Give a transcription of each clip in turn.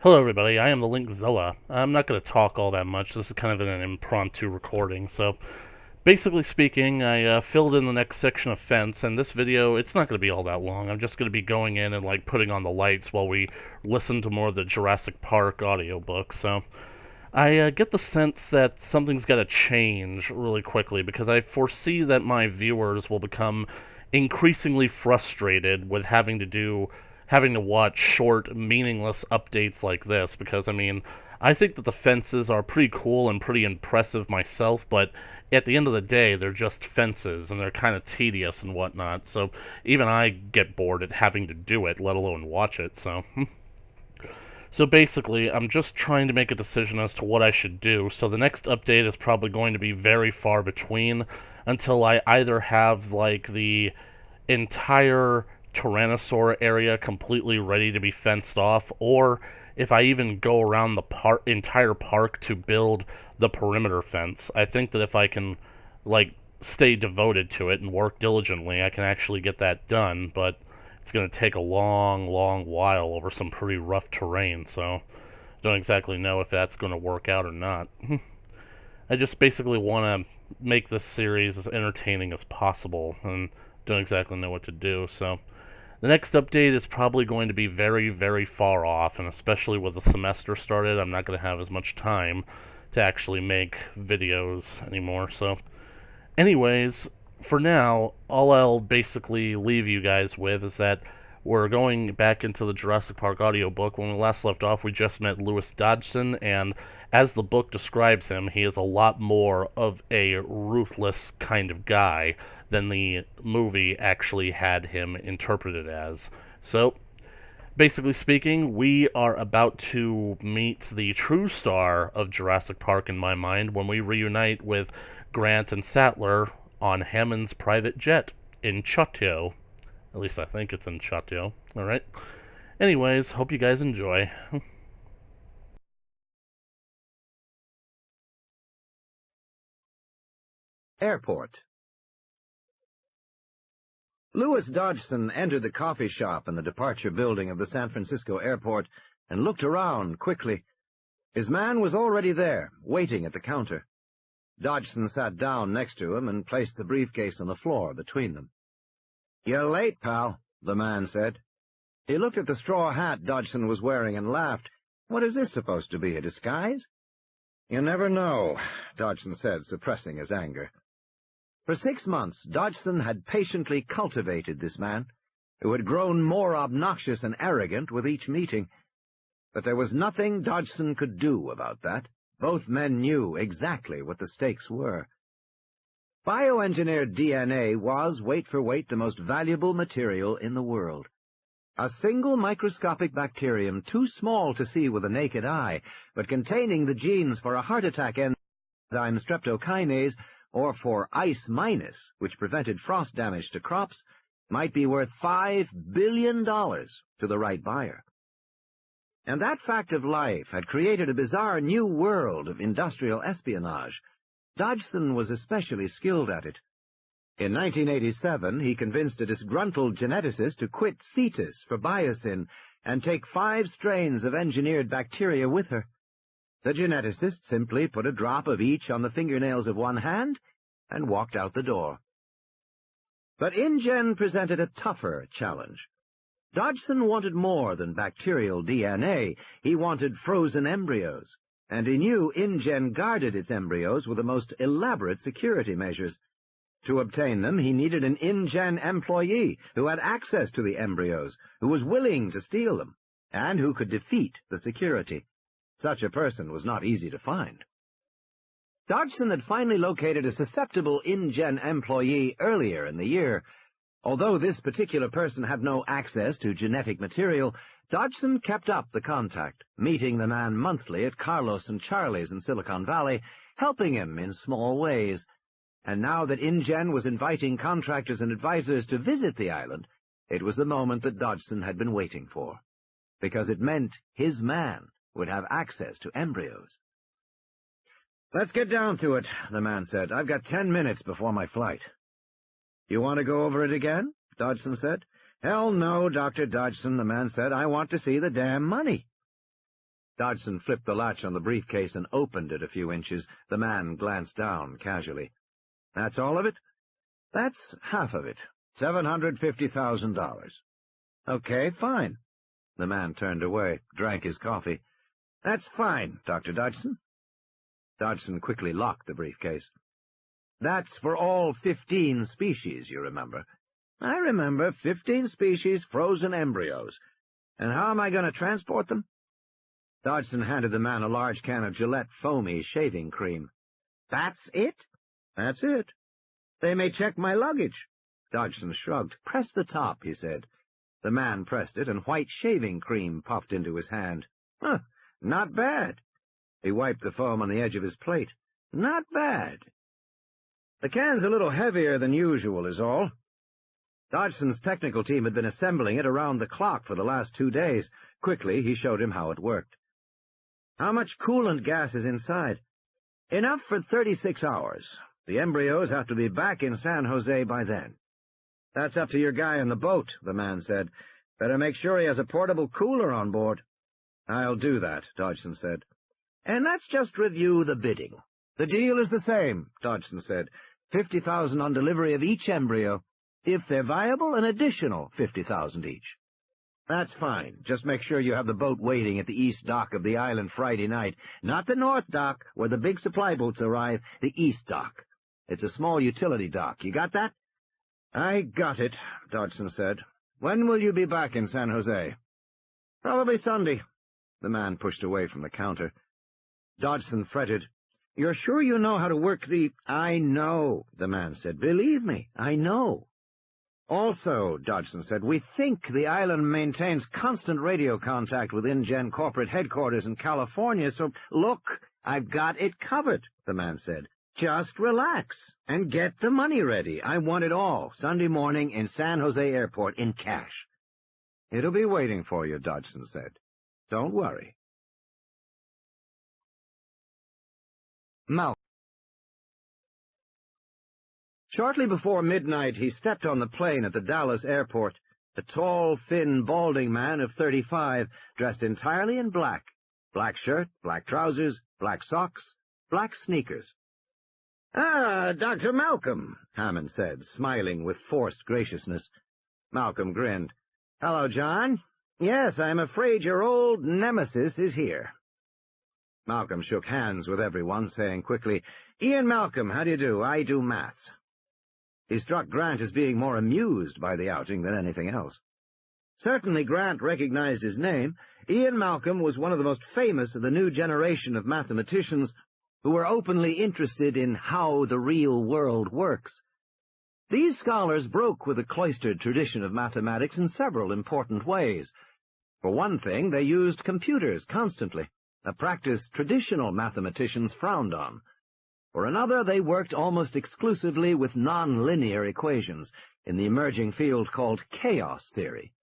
Hello everybody, I am the Linkzilla. I'm not going to talk all that much, this is kind of an impromptu recording, so basically speaking, I filled in the next section of fence, and this video, it's not going to be all that long. I'm just going to be going in and putting on the lights while we listen to more of the Jurassic Park audiobook, so I get the sense that something's got to change really quickly, because I foresee that my viewers will become increasingly frustrated with having to watch short, meaningless updates like this, because, I mean, I think that the fences are pretty cool and pretty impressive myself, but at the end of the day, they're just fences, and they're kind of tedious and whatnot, so even I get bored at having to do it, let alone watch it, so... So basically, I'm just trying to make a decision as to what I should do, so the next update is probably going to be very far between until I either have, the entire Tyrannosaur area completely ready to be fenced off, or if I even go around the entire park to build the perimeter fence. I think that if I can, stay devoted to it and work diligently, I can actually get that done, but it's going to take a long, long while over some pretty rough terrain, so don't exactly know if that's going to work out or not. I just basically want to make this series as entertaining as possible, and don't exactly know what to do, so the next update is probably going to be very, very far off, and especially with the semester started, I'm not going to have as much time to actually make videos anymore, so anyways, for now, all I'll basically leave you guys with is that we're going back into the Jurassic Park audiobook. When we last left off, we just met Lewis Dodgson, and as the book describes him, he is a lot more of a ruthless kind of guy than the movie actually had him interpreted as. So, basically speaking, we are about to meet the true star of Jurassic Park in my mind when we reunite with Grant and Sattler on Hammond's private jet in Chotyo. At least I think it's in Chotyo. Alright. Anyways, hope you guys enjoy. Airport. Lewis Dodgson entered the coffee shop in the departure building of the San Francisco airport and looked around quickly. His man was already there, waiting at the counter. Dodgson sat down next to him and placed the briefcase on the floor between them. "You're late, pal," the man said. He looked at the straw hat Dodgson was wearing and laughed. "What is this supposed to be, a disguise?" "You never know," Dodgson said, suppressing his anger. For 6 months, Dodgson had patiently cultivated this man, who had grown more obnoxious and arrogant with each meeting. But there was nothing Dodgson could do about that. Both men knew exactly what the stakes were. Bioengineered DNA was, weight for weight, the most valuable material in the world. A single microscopic bacterium too small to see with the naked eye, but containing the genes for a heart attack enzyme streptokinase, or for ice-, which prevented frost damage to crops, might be worth $5 billion to the right buyer. And that fact of life had created a bizarre new world of industrial espionage. Dodgson was especially skilled at it. In 1987, he convinced a disgruntled geneticist to quit CETUS for Biosyn and take 5 strains of engineered bacteria with her. The geneticist simply put a drop of each on the fingernails of one hand and walked out the door. But InGen presented a tougher challenge. Dodgson wanted more than bacterial DNA. He wanted frozen embryos, and he knew InGen guarded its embryos with the most elaborate security measures. To obtain them, he needed an InGen employee who had access to the embryos, who was willing to steal them, and who could defeat the security. Such a person was not easy to find. Dodgson had finally located a susceptible InGen employee earlier in the year. Although this particular person had no access to genetic material, Dodgson kept up the contact, meeting the man monthly at Carlos and Charlie's in Silicon Valley, helping him in small ways. And now that InGen was inviting contractors and advisors to visit the island, it was the moment that Dodgson had been waiting for, because it meant his man would have access to embryos. "Let's get down to it," the man said. "I've got 10 minutes before my flight." "You want to go over it again?" Dodgson said. "Hell no, Dr. Dodgson," the man said. "I want to see the damn money." Dodgson flipped the latch on the briefcase and opened it a few inches. The man glanced down casually. That's all of it? That's half of it. $750,000. Okay, fine. The man turned away, drank his coffee. That's fine, Dr. Dodgson. Dodgson quickly locked the briefcase. That's for all 15 species, you remember. I remember 15 species, frozen embryos. And how am I going to transport them? Dodgson handed the man a large can of Gillette foamy shaving cream. That's it? That's it. They may check my luggage. Dodgson shrugged. Press the top, he said. The man pressed it, and white shaving cream popped into his hand. Huh, not bad. He wiped the foam on the edge of his plate. Not bad. The can's a little heavier than usual, is all. Dodgson's technical team had been assembling it around the clock for the last 2 days. Quickly, he showed him how it worked. How much coolant gas is inside? Enough for 36 hours. The embryos have to be back in San Jose by then. That's up to your guy on the boat, the man said. Better make sure he has a portable cooler on board. I'll do that, Dodgson said. And let's just review the bidding. The deal is the same, Dodgson said. $50,000 on delivery of each embryo. If they're viable, an additional $50,000 each. That's fine. Just make sure you have the boat waiting at the east dock of the island Friday night. Not the north dock, where the big supply boats arrive, the east dock. It's a small utility dock. You got that? I got it, Dodgson said. When will you be back in San Jose? Probably Sunday. The man pushed away from the counter. Dodgson fretted. You're sure you know how to work the... I know, the man said. Believe me, I know. Also, Dodgson said, we think the island maintains constant radio contact with InGen corporate headquarters in California, so look, I've got it covered, the man said. Just relax and get the money ready. I want it all Sunday morning in San Jose Airport in cash. It'll be waiting for you, Dodgson said. Don't worry. Malcolm. Shortly before midnight, he stepped on the plane at the Dallas airport, a tall, thin, balding man of 35, dressed entirely in black. Black shirt, black trousers, black socks, black sneakers. Ah, Dr. Malcolm, Hammond said, smiling with forced graciousness. Malcolm grinned. Hello, John. Yes, I'm afraid your old nemesis is here. Malcolm shook hands with everyone, saying quickly, Ian Malcolm, how do you do? I do maths. He struck Grant as being more amused by the outing than anything else. Certainly Grant recognized his name. Ian Malcolm was one of the most famous of the new generation of mathematicians who were openly interested in how the real world works. These scholars broke with the cloistered tradition of mathematics in several important ways. For one thing, they used computers constantly, a practice traditional mathematicians frowned on. For another, they worked almost exclusively with nonlinear equations in the emerging field called chaos theory.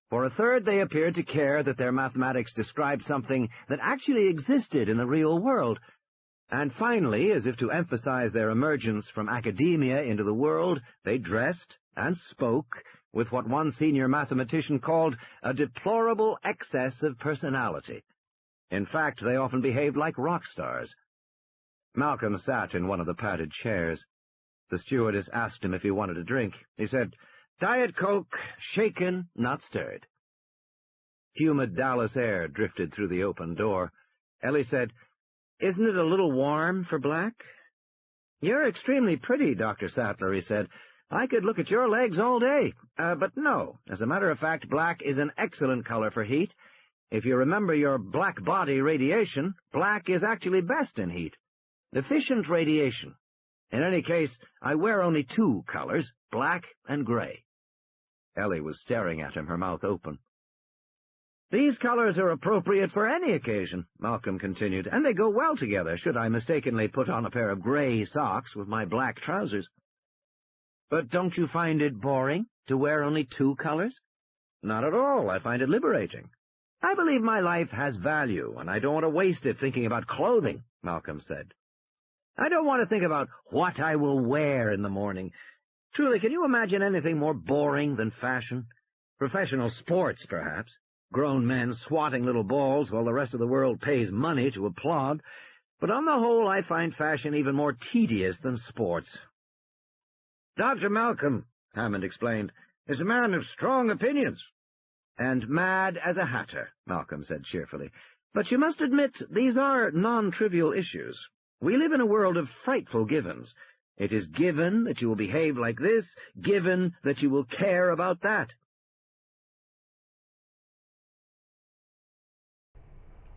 For a third, they appeared to care that their mathematics described something that actually existed in the real world. And finally, as if to emphasize their emergence from academia into the world, they dressed and spoke with what one senior mathematician called a deplorable excess of personality. In fact, they often behaved like rock stars. Malcolm sat in one of the padded chairs. The stewardess asked him if he wanted a drink. He said, Diet Coke, shaken, not stirred. Humid Dallas air drifted through the open door. Ellie said, Isn't it a little warm for black? You're extremely pretty, Dr. Sattler, he said. I could look at your legs all day. But no, as a matter of fact, black is an excellent color for heat. If you remember your black body radiation, black is actually best in heat. Efficient radiation. In any case, I wear only 2 colors, black and gray. Ellie was staring at him, her mouth open. These colors are appropriate for any occasion, Malcolm continued, and they go well together, should I mistakenly put on a pair of gray socks with my black trousers. But don't you find it boring to wear only 2 colors? Not at all. I find it liberating. I believe my life has value, and I don't want to waste it thinking about clothing, Malcolm said. I don't want to think about what I will wear in the morning. Truly, can you imagine anything more boring than fashion? Professional sports, perhaps. grown men swatting little balls while the rest of the world pays money to applaud, but on the whole I find fashion even more tedious than sports. Dr. Malcolm, Hammond explained, is a man of strong opinions. And mad as a hatter, Malcolm said cheerfully. But you must admit these are non-trivial issues. We live in a world of frightful givens. It is given that you will behave like this, given that you will care about that.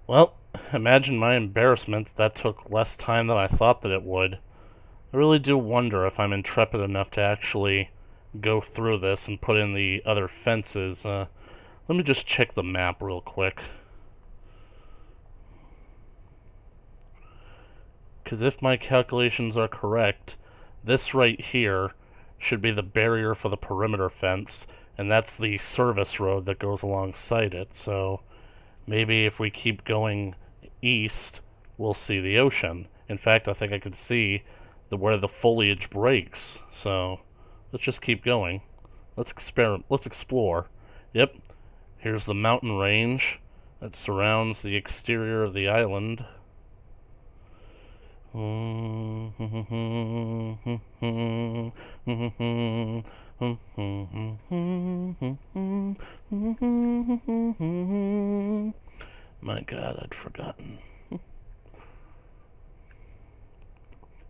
Well, imagine my embarrassment that took less time than I thought that it would. I really do wonder if I'm intrepid enough to actually go through this and put in the other fences. Let me just check the map real quick. Because if my calculations are correct, this right here should be the barrier for the perimeter fence, and that's the service road that goes alongside it. So maybe if we keep going east, we'll see the ocean. In fact, I think I could see where the foliage breaks. So let's just keep going. Let's explore. Yep, here's the mountain range that surrounds the exterior of the island. My God, I'd forgotten.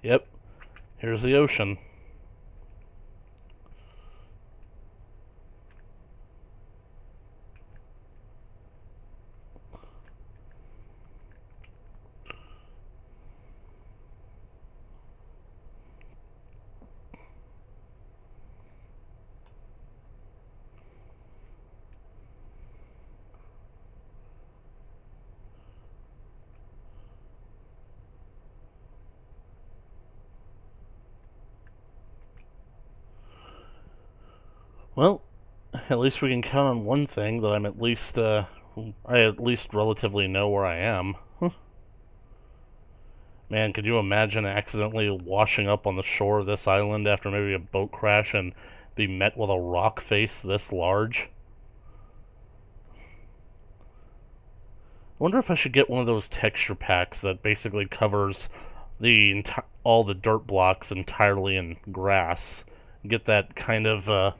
Yep, here's the ocean. Well, at least we can count on one thing, that I at least relatively know where I am. Man, could you imagine accidentally washing up on the shore of this island after maybe a boat crash and be met with a rock face this large? I wonder if I should get one of those texture packs that basically covers all the dirt blocks entirely in grass. Get that kind of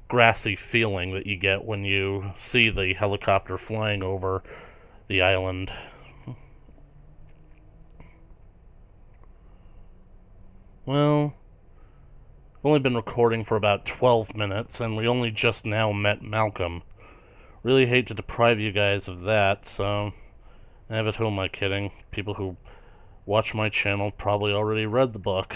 grassy feeling that you get when you see the helicopter flying over the island. Well, I've only been recording for about 12 minutes, and we only just now met Malcolm. Really hate to deprive you guys of that, so but who am I kidding? People who watch my channel probably already read the book.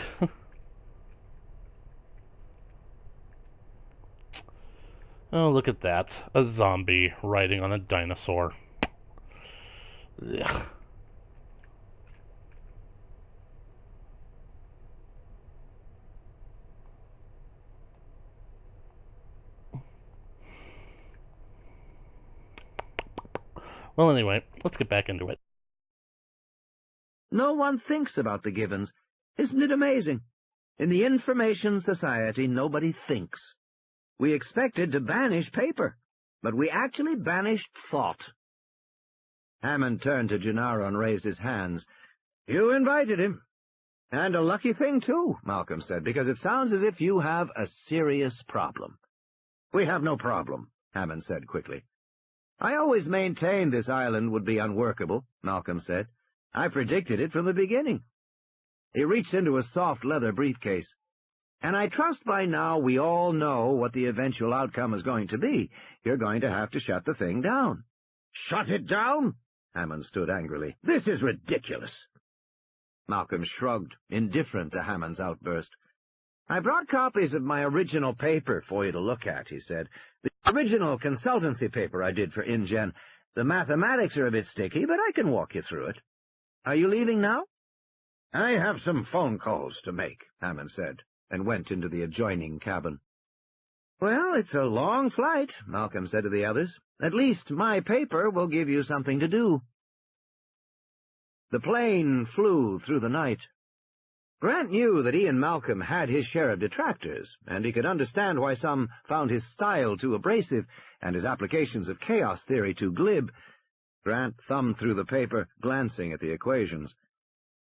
Oh, look at that. A zombie riding on a dinosaur. Ugh. Well, anyway, let's get back into it. No one thinks about the givens. Isn't it amazing? In the information society, nobody thinks. We expected to banish paper, but we actually banished thought. Hammond turned to Gennaro and raised his hands. You invited him. And a lucky thing, too, Malcolm said, because it sounds as if you have a serious problem. We have no problem, Hammond said quickly. I always maintained this island would be unworkable, Malcolm said. I predicted it from the beginning. He reached into a soft leather briefcase. And I trust by now we all know what the eventual outcome is going to be. You're going to have to shut the thing down. Shut it down? Hammond stood angrily. This is ridiculous. Malcolm shrugged, indifferent to Hammond's outburst. I brought copies of my original paper for you to look at, he said. The original consultancy paper I did for InGen. The mathematics are a bit sticky, but I can walk you through it. Are you leaving now? I have some phone calls to make, Hammond said, and went into the adjoining cabin. Well, it's a long flight, Malcolm said to the others. At least my paper will give you something to do. The plane flew through the night. Grant knew that Ian Malcolm had his share of detractors, and he could understand why some found his style too abrasive and his applications of chaos theory too glib. Grant thumbed through the paper, glancing at the equations.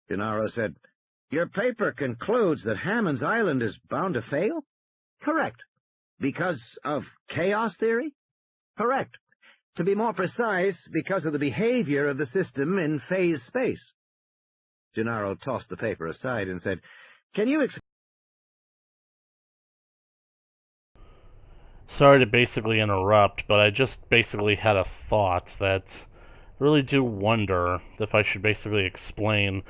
Gennaro said, "Your paper concludes that Hammond's Island is bound to fail?" "Correct." "Because of chaos theory?" "Correct. To be more precise, because of the behavior of the system in phase space." Gennaro tossed the paper aside and said, "Can you explain?" Sorry to basically interrupt, but I just basically had a thought that I really do wonder if I should basically explain.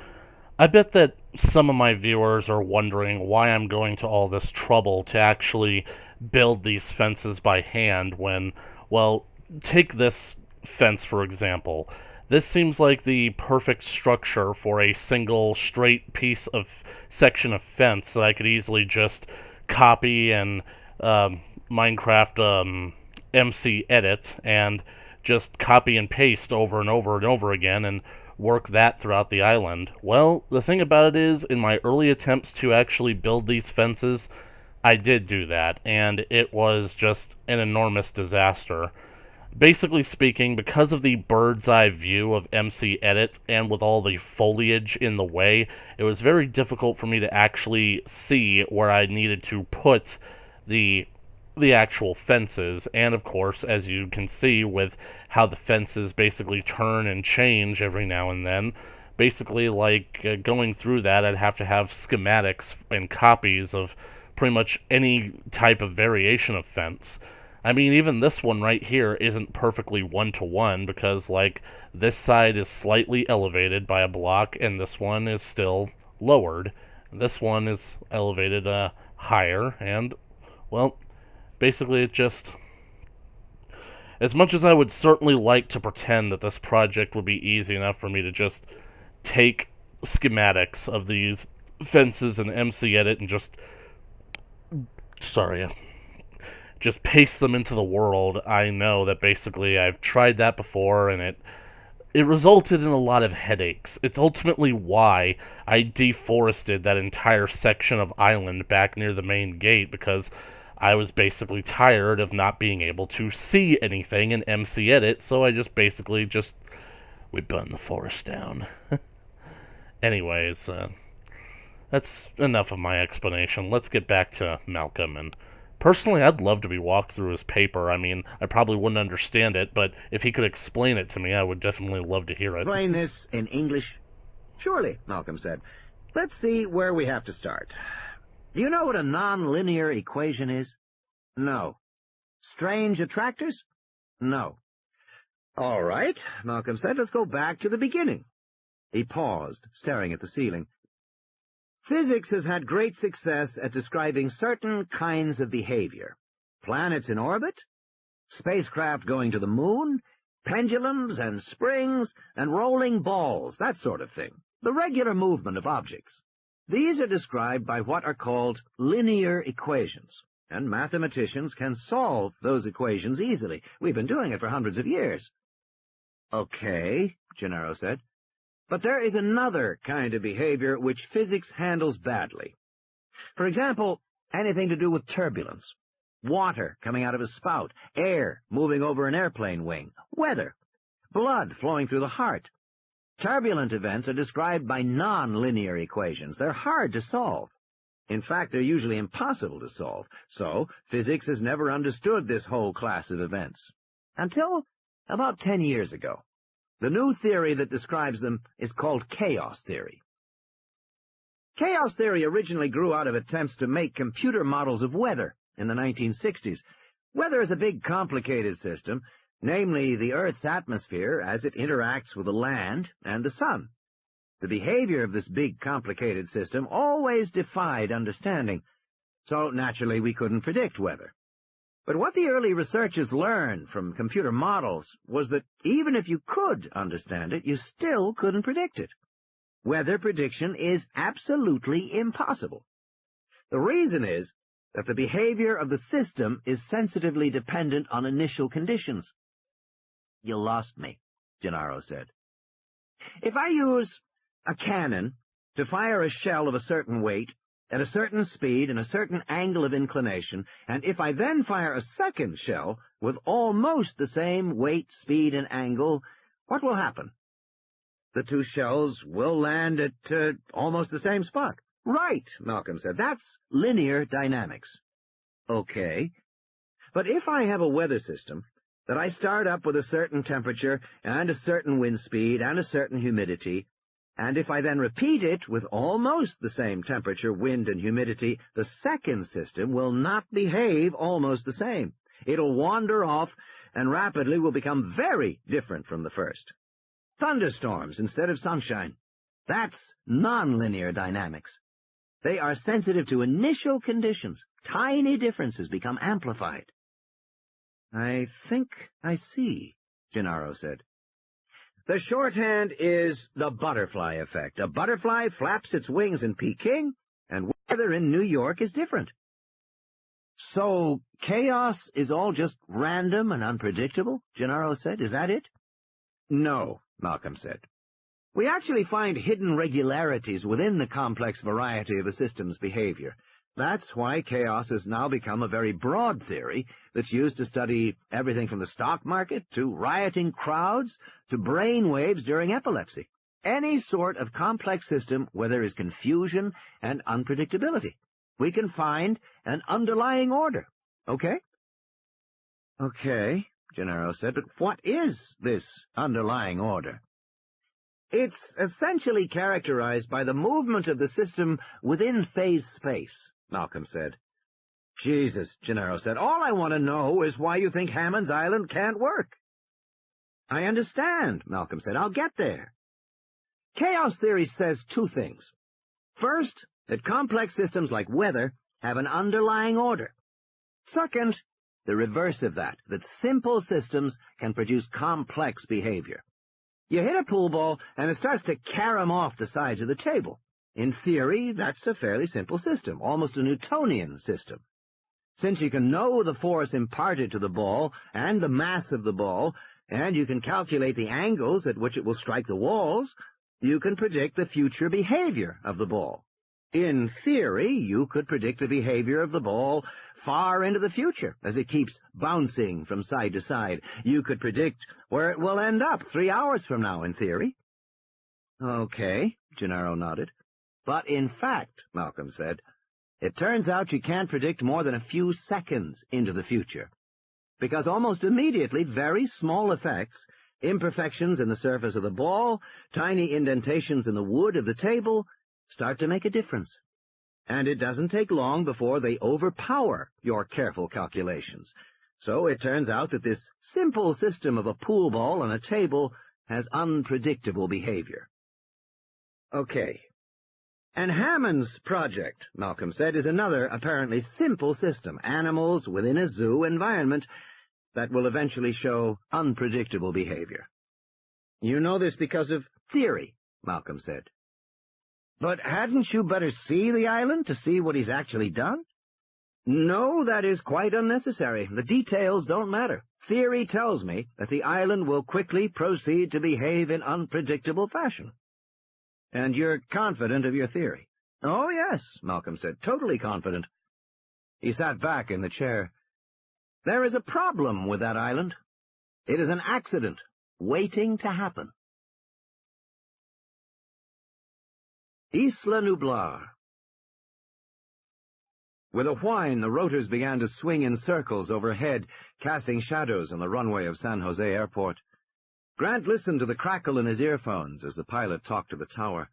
I bet that some of my viewers are wondering why I'm going to all this trouble to actually build these fences by hand when, well, take this fence for example. This seems like the perfect structure for a single straight piece of section of fence that I could easily just copy and Minecraft MC edit and just copy and paste over and over and over again and work that throughout the island. Well, the thing about it is, in my early attempts to actually build these fences, I did do that, and it was just an enormous disaster. Basically speaking, because of the bird's eye view of MC Edit and with all the foliage in the way, it was very difficult for me to actually see where I needed to put the actual fences. And of course, as you can see with how the fences basically turn and change every now and then, basically like going through that, I'd have to have schematics and copies of pretty much any type of variation of fence. I mean, even this one right here isn't perfectly one-to-one because, like, this side is slightly elevated by a block and this one is still lowered. This one is elevated higher and, well, basically it just... As much as I would certainly like to pretend that this project would be easy enough for me to just take schematics of these fences and MC Edit and just... just paste them into the world, I know that basically I've tried that before and it resulted in a lot of headaches. It's ultimately why I deforested that entire section of island back near the main gate, because I was basically tired of not being able to see anything in MC Edit, so I just basically we burned the forest down. Anyways, that's enough of my explanation. Let's get back to Malcolm. And personally, I'd love to be walked through his paper. I mean, I probably wouldn't understand it, but if he could explain it to me, I would definitely love to hear it. "Explain this in English?" "Surely," Malcolm said. "Let's see where we have to start. Do you know what a nonlinear equation is?" "No." "Strange attractors?" "No." "All right," Malcolm said, "let's go back to the beginning." He paused, staring at the ceiling. "Physics has had great success at describing certain kinds of behavior. Planets in orbit, spacecraft going to the moon, pendulums and springs and rolling balls, that sort of thing. The regular movement of objects. These are described by what are called linear equations, and mathematicians can solve those equations easily. We've been doing it for hundreds of years." "Okay," Gennaro said. "But there is another kind of behavior which physics handles badly. For example, anything to do with turbulence. Water coming out of a spout, air moving over an airplane wing, weather, blood flowing through the heart. Turbulent events are described by non-linear equations. They're hard to solve. In fact, they're usually impossible to solve. So, physics has never understood this whole class of events. Until about 10 years ago. The new theory that describes them is called chaos theory. Chaos theory originally grew out of attempts to make computer models of weather in the 1960s. Weather is a big, complicated system, namely the Earth's atmosphere as it interacts with the land and the sun. The behavior of this big, complicated system always defied understanding, so naturally we couldn't predict weather. But what the early researchers learned from computer models was that even if you could understand it, you still couldn't predict it. Weather prediction is absolutely impossible. The reason is that the behavior of the system is sensitively dependent on initial conditions. "You lost me," Gennaro said. "If I use a cannon to fire a shell of a certain weight, at a certain speed and a certain angle of inclination, and if I then fire a second shell with almost the same weight, speed, and angle, what will happen? The two shells will land at almost the same spot. Right, Malcolm said. That's linear dynamics. Okay. But if I have a weather system that I start up with a certain temperature and a certain wind speed and a certain humidity, and if I then repeat it with almost the same temperature, wind, and humidity, the second system will not behave almost the same. It'll wander off and rapidly will become very different from the first. Thunderstorms instead of sunshine. That's nonlinear dynamics. They are sensitive to initial conditions. Tiny differences become amplified. I think I see, Gennaro said. The shorthand is the butterfly effect. A butterfly flaps its wings in Peking, and weather in New York is different. So chaos is all just random and unpredictable, Gennaro said. Is that it? No, Malcolm said. We actually find hidden regularities within the complex variety of a system's behavior. That's why chaos has now become a very broad theory that's used to study everything from the stock market to rioting crowds to brain waves during epilepsy. Any sort of complex system where there is confusion and unpredictability. We can find an underlying order. Okay? Okay, Gennaro said, but what is this underlying order? It's essentially characterized by the movement of the system within phase space, Malcolm said. Jesus, Gennaro said, all I want to know is why you think Hammond's Island can't work. I understand, Malcolm said. I'll get there. Chaos theory says two things. First, that complex systems like weather have an underlying order. Second, the reverse of that simple systems can produce complex behavior. You hit a pool ball, and it starts to carom off the sides of the table. In theory, that's a fairly simple system, almost a Newtonian system. Since you can know the force imparted to the ball and the mass of the ball, and you can calculate the angles at which it will strike the walls, you can predict the future behavior of the ball. In theory, you could predict the behavior of the ball far into the future as it keeps bouncing from side to side. You could predict where it will end up 3 hours from now, in theory. Okay, Gennaro nodded. But in fact, Malcolm said, it turns out you can't predict more than a few seconds into the future, because almost immediately very small effects, imperfections in the surface of the ball, tiny indentations in the wood of the table, start to make a difference. And it doesn't take long before they overpower your careful calculations. So it turns out that this simple system of a pool ball on a table has unpredictable behavior. Okay. And Hammond's project, Malcolm said, is another apparently simple system, animals within a zoo environment, that will eventually show unpredictable behavior. You know this because of theory, Malcolm said. But hadn't you better see the island to see what he's actually done? No, that is quite unnecessary. The details don't matter. Theory tells me that the island will quickly proceed to behave in unpredictable fashion. And you're confident of your theory? Oh, yes, Malcolm said, totally confident. He sat back in the chair. There is a problem with that island. It is an accident waiting to happen. Isla Nublar. With a whine, the rotors began to swing in circles overhead, casting shadows on the runway of San Jose Airport. Grant listened to the crackle in his earphones as the pilot talked to the tower.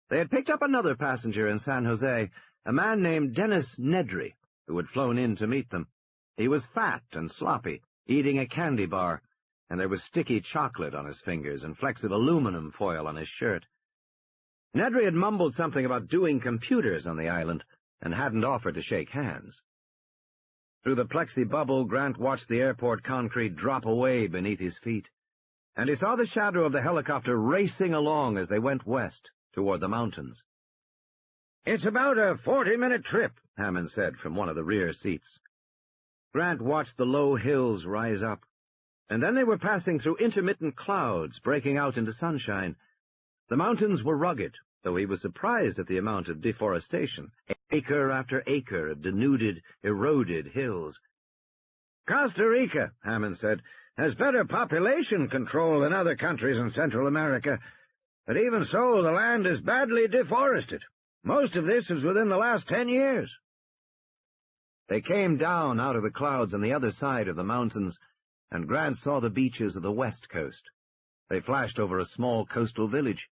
They had picked up another passenger in San Jose, a man named Dennis Nedry, who had flown in to meet them. He was fat and sloppy, eating a candy bar, and there was sticky chocolate on his fingers and flecks of aluminum foil on his shirt. Nedry had mumbled something about doing computers on the island, and hadn't offered to shake hands. Through the plexi bubble, Grant watched the airport concrete drop away beneath his feet, and he saw the shadow of the helicopter racing along as they went west, toward the mountains. "It's about a 40-minute trip," Hammond said from one of the rear seats. Grant watched the low hills rise up, and then they were passing through intermittent clouds breaking out into sunshine. The mountains were rugged, though he was surprised at the amount of deforestation, acre after acre of denuded, eroded hills. "Costa Rica," Hammond said, "has better population control than other countries in Central America, but even so, the land is badly deforested. Most of this is within the last 10 years. They came down out of the clouds on the other side of the mountains, and Grant saw the beaches of the west coast. They flashed over a small coastal village.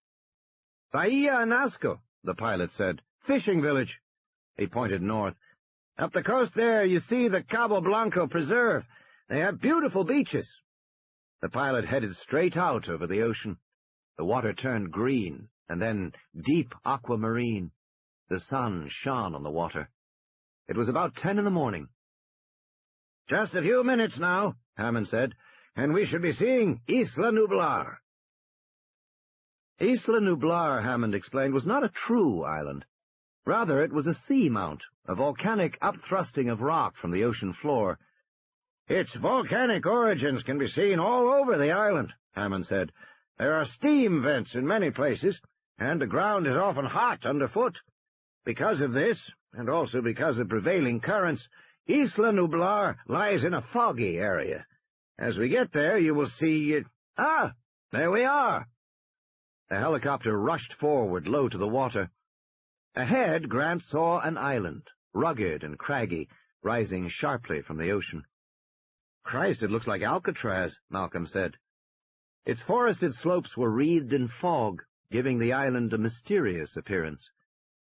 "Bahia Anasco," the pilot said. "Fishing village." He pointed north. "Up the coast there, you see the Cabo Blanco Preserve. They have beautiful beaches." The pilot headed straight out over the ocean. The water turned green, and then deep aquamarine. The sun shone on the water. It was about 10 in the morning. "Just a few minutes now," Hammond said, "and we should be seeing Isla Nublar." Isla Nublar, Hammond explained, was not a true island. Rather, it was a seamount, a volcanic upthrusting of rock from the ocean floor. "Its volcanic origins can be seen all over the island," Hammond said. "There are steam vents in many places, and the ground is often hot underfoot. Because of this, and also because of prevailing currents, Isla Nublar lies in a foggy area. As we get there, you will see... Ah, there we are!" The helicopter rushed forward, low to the water. Ahead, Grant saw an island, rugged and craggy, rising sharply from the ocean. "Christ, it looks like Alcatraz," Malcolm said. Its forested slopes were wreathed in fog, giving the island a mysterious appearance.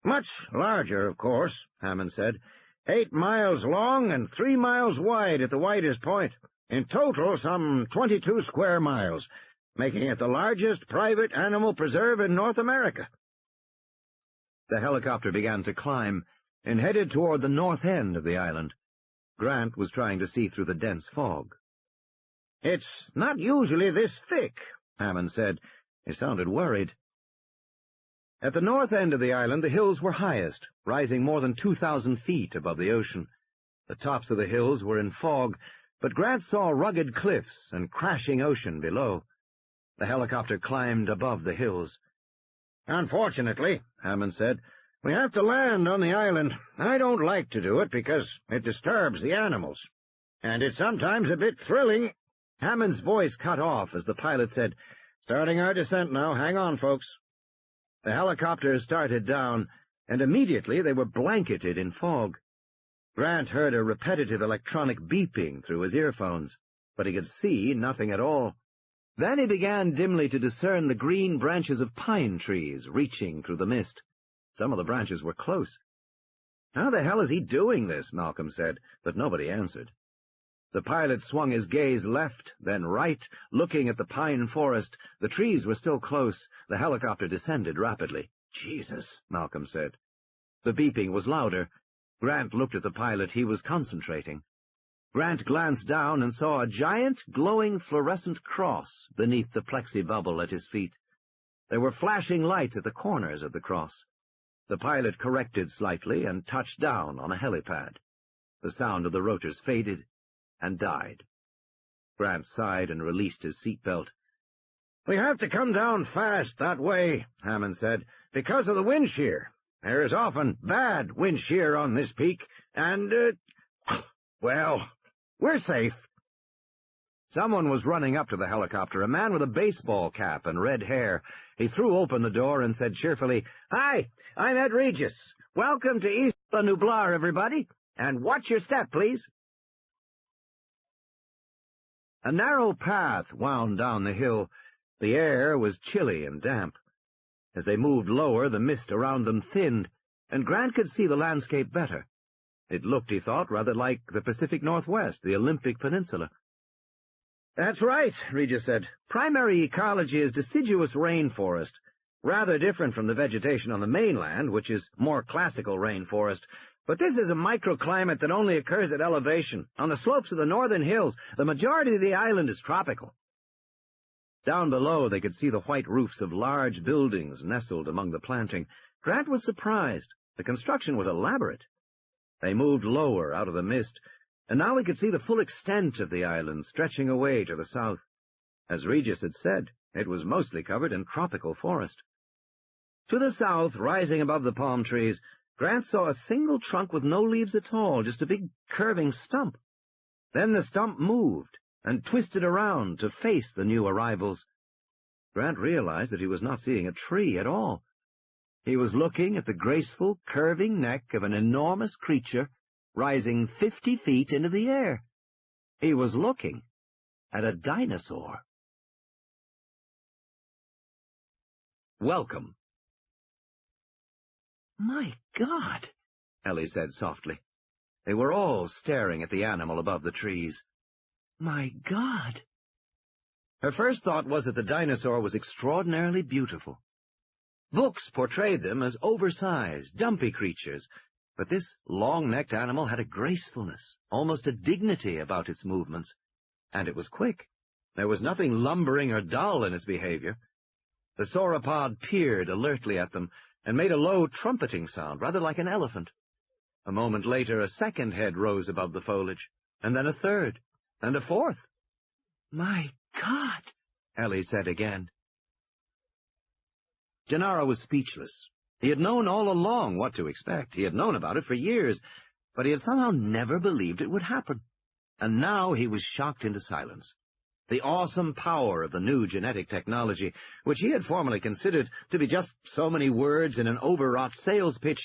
"Much larger, of course," Hammond said. 8 miles long and 3 miles wide at the widest point. In total, some 22 square miles, making it the largest private animal preserve in North America." The helicopter began to climb and headed toward the north end of the island. Grant was trying to see through the dense fog. "It's not usually this thick," Hammond said. He sounded worried. At the north end of the island, the hills were highest, rising more than 2,000 feet above the ocean. The tops of the hills were in fog, but Grant saw rugged cliffs and crashing ocean below. The helicopter climbed above the hills. "Unfortunately," Hammond said, "we have to land on the island. I don't like to do it because it disturbs the animals. And it's sometimes a bit thrilling." Hammond's voice cut off as the pilot said, "Starting our descent now. Hang on, folks." The helicopter started down, and immediately they were blanketed in fog. Grant heard a repetitive electronic beeping through his earphones, but he could see nothing at all. Then he began dimly to discern the green branches of pine trees reaching through the mist. Some of the branches were close. "How the hell is he doing this?" Malcolm said, but nobody answered. The pilot swung his gaze left, then right, looking at the pine forest. The trees were still close. The helicopter descended rapidly. "Jesus," Malcolm said. The beeping was louder. Grant looked at the pilot. He was concentrating. Grant glanced down and saw a giant, glowing fluorescent cross beneath the plexi bubble at his feet. There were flashing lights at the corners of the cross. The pilot corrected slightly and touched down on a helipad. The sound of the rotors faded and died. Grant sighed and released his seatbelt. "We have to come down fast that way," Hammond said, "because of the wind shear. There is often bad wind shear on this peak, and, well, we're safe." Someone was running up to the helicopter, a man with a baseball cap and red hair. He threw open the door and said cheerfully, "Hi, I'm Ed Regis. Welcome to Isla Nublar, everybody, and watch your step, please." A narrow path wound down the hill. The air was chilly and damp. As they moved lower, the mist around them thinned, and Grant could see the landscape better. It looked, he thought, rather like the Pacific Northwest, the Olympic Peninsula. "That's right," Regis said. "Primary ecology is deciduous rainforest, rather different from the vegetation on the mainland, which is more classical rainforest. But this is a microclimate that only occurs at elevation. On the slopes of the northern hills, the majority of the island is tropical." Down below, they could see the white roofs of large buildings nestled among the planting. Grant was surprised. The construction was elaborate. They moved lower out of the mist, and now he could see the full extent of the island stretching away to the south. As Regis had said, it was mostly covered in tropical forest. To the south, rising above the palm trees, Grant saw a single trunk with no leaves at all, just a big curving stump. Then the stump moved and twisted around to face the new arrivals. Grant realized that he was not seeing a tree at all. He was looking at the graceful, curving neck of an enormous creature rising 50 feet into the air. He was looking at a dinosaur. Welcome. My God, Ellie said softly. They were all staring at the animal above the trees. My God. Her first thought was that the dinosaur was extraordinarily beautiful. Books portrayed them as oversized, dumpy creatures, but this long-necked animal had a gracefulness, almost a dignity about its movements, and it was quick. There was nothing lumbering or dull in its behavior. The sauropod peered alertly at them and made a low trumpeting sound, rather like an elephant. A moment later, a second head rose above the foliage, and then a third, and a fourth. My God, Ellie said again. GanonGhidorah was speechless. He had known all along what to expect. He had known about it for years, but he had somehow never believed it would happen. And now he was shocked into silence. The awesome power of the new genetic technology, which he had formerly considered to be just so many words in an overwrought sales pitch,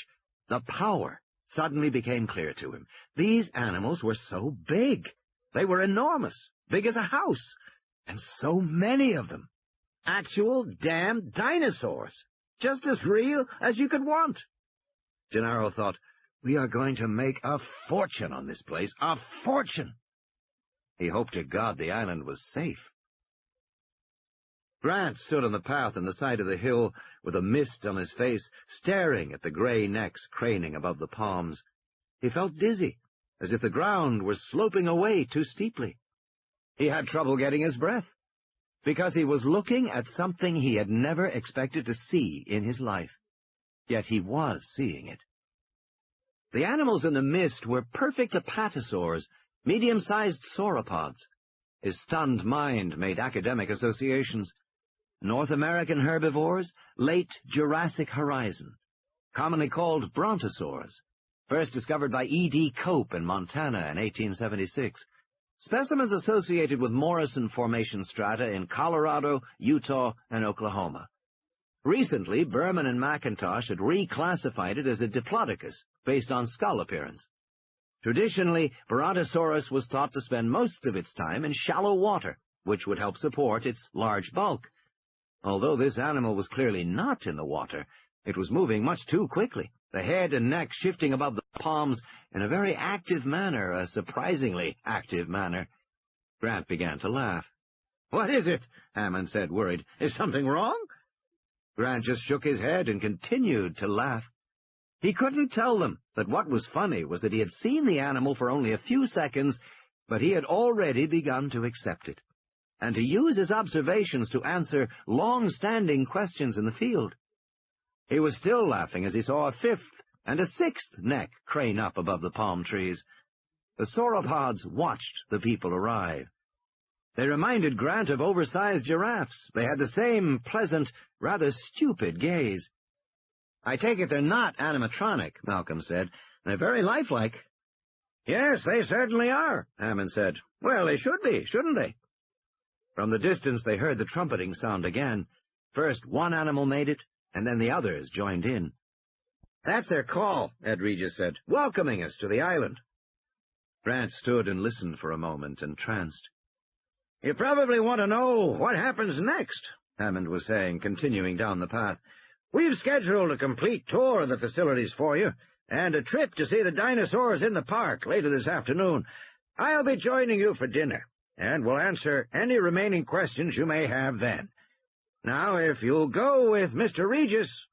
the power suddenly became clear to him. These animals were so big. They were enormous, big as a house, and so many of them. Actual damn dinosaurs, just as real as you could want. GanonGhidorah thought, we are going to make a fortune on this place, a fortune. He hoped to God the island was safe. Grant stood on the path on the side of the hill with a mist on his face, staring at the gray necks craning above the palms. He felt dizzy, as if the ground were sloping away too steeply. He had trouble getting his breath, because he was looking at something he had never expected to see in his life. Yet he was seeing it. The animals in the mist were perfect apatosaurs, medium-sized sauropods. His stunned mind made academic associations. North American herbivores, late Jurassic horizon, commonly called brontosaurs, first discovered by E.D. Cope in Montana in 1876. Specimens associated with Morrison Formation strata in Colorado, Utah, and Oklahoma. Recently, Berman and McIntosh had reclassified it as a Diplodocus, based on skull appearance. Traditionally, Brontosaurus was thought to spend most of its time in shallow water, which would help support its large bulk. Although this animal was clearly not in the water, it was moving much too quickly, the head and neck shifting above the palms in a very active manner, a surprisingly active manner. Grant began to laugh. "What is it?" Hammond said, worried. "Is something wrong?" Grant just shook his head and continued to laugh. He couldn't tell them that what was funny was that he had seen the animal for only a few seconds, but he had already begun to accept it, and to use his observations to answer long-standing questions in the field. He was still laughing as he saw a fifth and a sixth neck crane up above the palm trees. The sauropods watched the people arrive. They reminded Grant of oversized giraffes. They had the same pleasant, rather stupid gaze. "I take it they're not animatronic," Malcolm said. "They're very lifelike." "Yes, they certainly are," Hammond said. "Well, they should be, shouldn't they?" From the distance they heard the trumpeting sound again. First one animal made it, and then the others joined in. "That's their call," Ed Regis said, "welcoming us to the island." Grant stood and listened for a moment, entranced. "You probably want to know what happens next," Hammond was saying, continuing down the path. "We've scheduled a complete tour of the facilities for you, and a trip to see the dinosaurs in the park later this afternoon. I'll be joining you for dinner, and we'll answer any remaining questions you may have then. Now, if you'll go with Mr. Regis."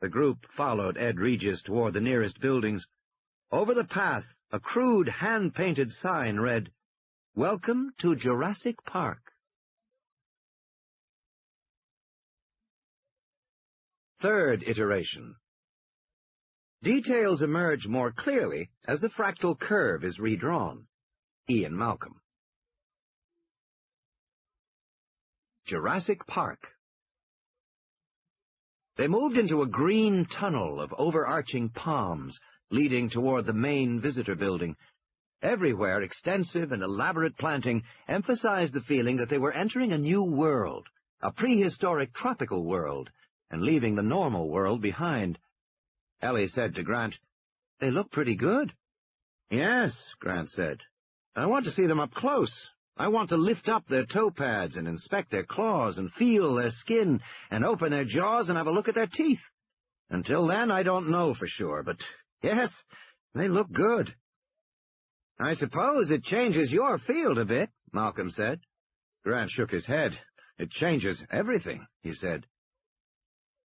The group followed Ed Regis toward the nearest buildings. Over the path, a crude hand-painted sign read, "Welcome to Jurassic Park." Third iteration. Details emerge more clearly as the fractal curve is redrawn. Ian Malcolm. Jurassic Park. They moved into a green tunnel of overarching palms, leading toward the main visitor building. Everywhere, extensive and elaborate planting emphasized the feeling that they were entering a new world, a prehistoric tropical world, and leaving the normal world behind. Ellie said to Grant, "They look pretty good." "Yes," Grant said. "I want to see them up close. I want to lift up their toe pads and inspect their claws and feel their skin and open their jaws and have a look at their teeth. Until then, I don't know for sure, but yes, they look good." "I suppose it changes your field a bit," Malcolm said. Grant shook his head. "It changes everything," he said.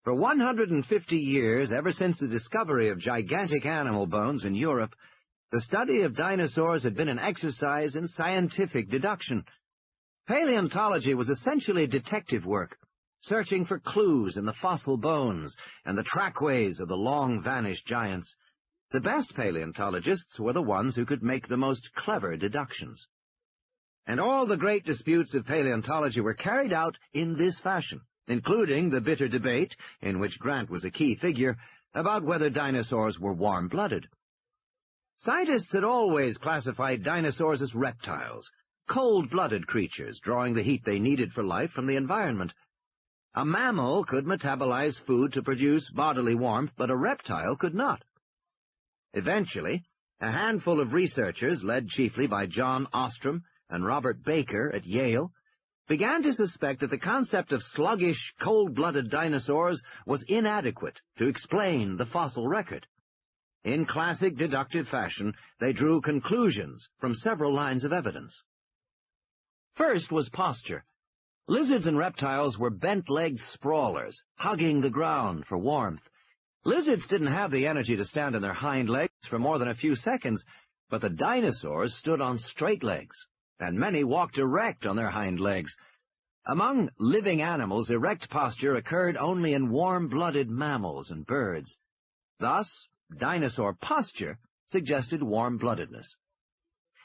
For 150 years, ever since the discovery of gigantic animal bones in Europe, the study of dinosaurs had been an exercise in scientific deduction. Paleontology was essentially detective work, searching for clues in the fossil bones and the trackways of the long-vanished giants. The best paleontologists were the ones who could make the most clever deductions. And all the great disputes of paleontology were carried out in this fashion, including the bitter debate, in which Grant was a key figure, about whether dinosaurs were warm-blooded. Scientists had always classified dinosaurs as reptiles, cold-blooded creatures drawing the heat they needed for life from the environment. A mammal could metabolize food to produce bodily warmth, but a reptile could not. Eventually, a handful of researchers, led chiefly by John Ostrom and Robert Baker at Yale, began to suspect that the concept of sluggish, cold-blooded dinosaurs was inadequate to explain the fossil record. In classic deductive fashion, they drew conclusions from several lines of evidence. First was posture. Lizards and reptiles were bent-legged sprawlers, hugging the ground for warmth. Lizards didn't have the energy to stand on their hind legs for more than a few seconds, but the dinosaurs stood on straight legs, and many walked erect on their hind legs. Among living animals, erect posture occurred only in warm-blooded mammals and birds. Thus, dinosaur posture suggested warm-bloodedness.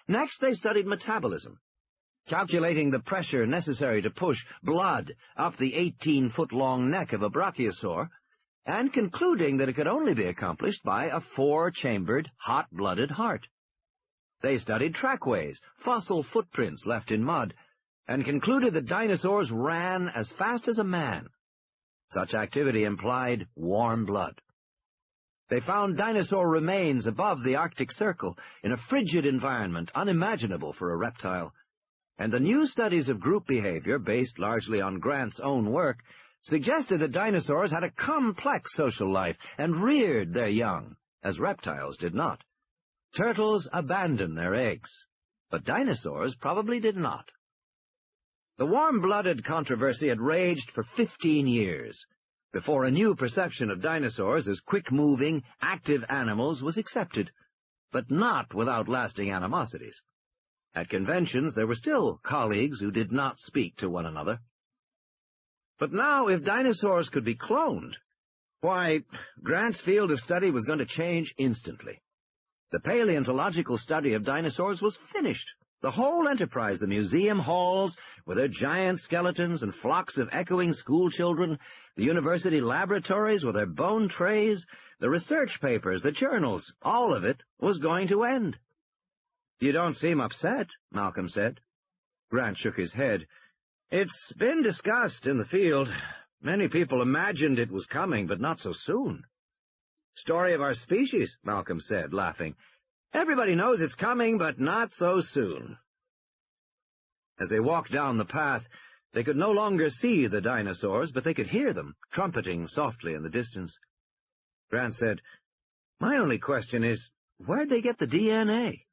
Next, they studied metabolism, calculating the pressure necessary to push blood up the 18-foot-long neck of a brachiosaur, and concluding that it could only be accomplished by a 4-chambered, hot-blooded heart. They studied trackways, fossil footprints left in mud, and concluded that dinosaurs ran as fast as a man. Such activity implied warm blood. They found dinosaur remains above the Arctic Circle in a frigid environment unimaginable for a reptile, and the new studies of group behavior, based largely on Grant's own work, suggested that dinosaurs had a complex social life and reared their young, as reptiles did not. Turtles abandoned their eggs, but dinosaurs probably did not. The warm-blooded controversy had raged for 15 years, before a new perception of dinosaurs as quick-moving, active animals was accepted, but not without lasting animosities. At conventions, there were still colleagues who did not speak to one another. But now, if dinosaurs could be cloned, why, Grant's field of study was going to change instantly. The paleontological study of dinosaurs was finished. The whole enterprise, the museum halls, with their giant skeletons and flocks of echoing schoolchildren, the university laboratories with their bone trays, the research papers, the journals, all of it was going to end. "You don't seem upset," Malcolm said. Grant shook his head. "It's been discussed in the field. Many people imagined it was coming, but not so soon." "Story of our species," Malcolm said, laughing. "Everybody knows it's coming, but not so soon." As they walked down the path, they could no longer see the dinosaurs, but they could hear them, trumpeting softly in the distance. Grant said, "My only question is, where'd they get the DNA?"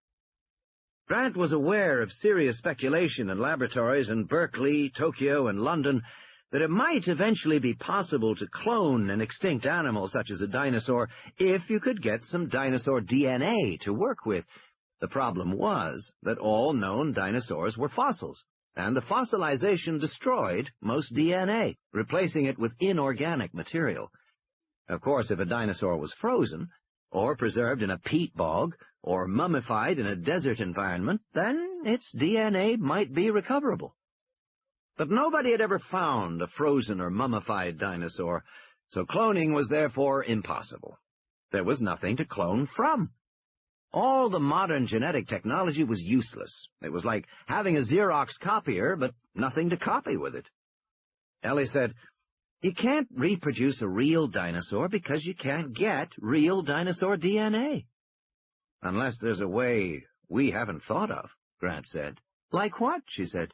Grant was aware of serious speculation in laboratories in Berkeley, Tokyo, and London that it might eventually be possible to clone an extinct animal such as a dinosaur if you could get some dinosaur DNA to work with. The problem was that all known dinosaurs were fossils, and the fossilization destroyed most DNA, replacing it with inorganic material. Of course, if a dinosaur was frozen, or preserved in a peat bog, or mummified in a desert environment, then its DNA might be recoverable. But nobody had ever found a frozen or mummified dinosaur, so cloning was therefore impossible. There was nothing to clone from. All the modern genetic technology was useless. It was like having a Xerox copier, but nothing to copy with it. Ellie said, "You can't reproduce a real dinosaur because you can't get real dinosaur DNA." "Unless there's a way we haven't thought of," Grant said. "Like what?" she said.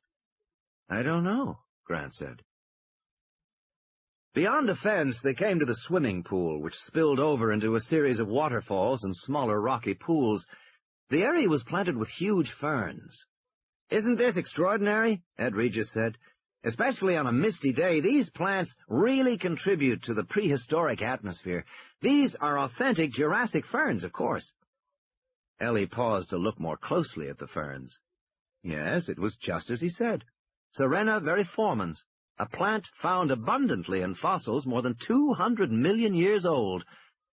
"I don't know," Grant said. Beyond the fence, they came to the swimming pool, which spilled over into a series of waterfalls and smaller rocky pools. The area was planted with huge ferns. "Isn't this extraordinary?" Ed Regis said. "Especially on a misty day, these plants really contribute to the prehistoric atmosphere. These are authentic Jurassic ferns, of course." Ellie paused to look more closely at the ferns. Yes, it was just as he said. Serena veriformans, a plant found abundantly in fossils more than 200 million years old,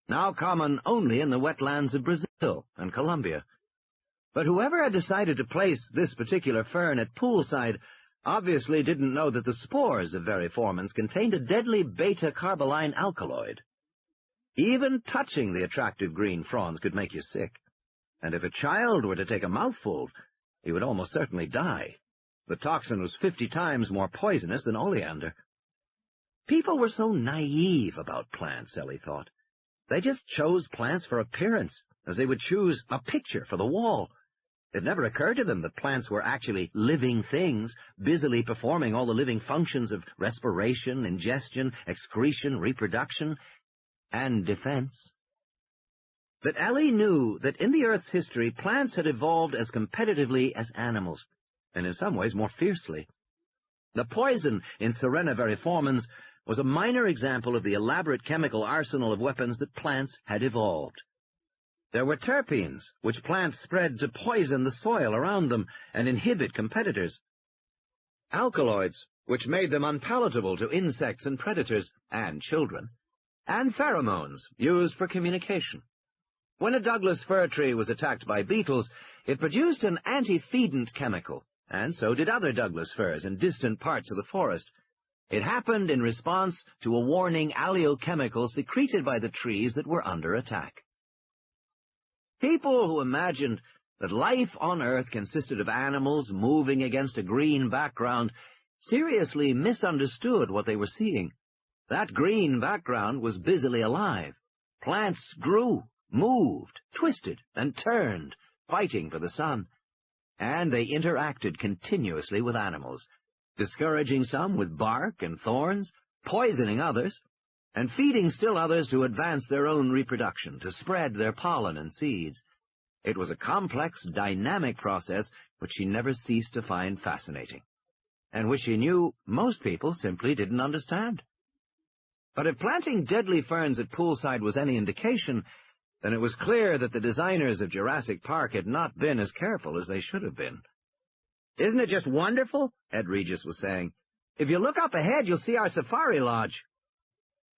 now common only in the wetlands of Brazil and Colombia. But whoever had decided to place this particular fern at poolside obviously didn't know that the spores of veriformans contained a deadly beta-carboline alkaloid. Even touching the attractive green fronds could make you sick, and if a child were to take a mouthful, he would almost certainly die. The toxin was 50 times more poisonous than oleander. People were so naive about plants, Ellie thought. They just chose plants for appearance, as they would choose a picture for the wall. It never occurred to them that plants were actually living things, busily performing all the living functions of respiration, ingestion, excretion, reproduction, and defense. But Ellie knew that in the Earth's history, plants had evolved as competitively as animals, and in some ways more fiercely. The poison in Serena veriformans was a minor example of the elaborate chemical arsenal of weapons that plants had evolved. There were terpenes, which plants spread to poison the soil around them and inhibit competitors. Alkaloids, which made them unpalatable to insects and predators, and children. And pheromones, used for communication. When a Douglas fir tree was attacked by beetles, it produced an antefeedant chemical, and so did other Douglas firs in distant parts of the forest. It happened in response to a warning oleochemical secreted by the trees that were under attack. People who imagined that life on Earth consisted of animals moving against a green background seriously misunderstood what they were seeing. That green background was busily alive. Plants grew, moved, twisted, and turned, fighting for the sun. And they interacted continuously with animals, discouraging some with bark and thorns, poisoning others, and feeding still others to advance their own reproduction, to spread their pollen and seeds. It was a complex, dynamic process which she never ceased to find fascinating, and which she knew most people simply didn't understand. But if planting deadly ferns at poolside was any indication, then it was clear that the designers of Jurassic Park had not been as careful as they should have been. "Isn't it just wonderful?" Ed Regis was saying. "If you look up ahead, you'll see our safari lodge."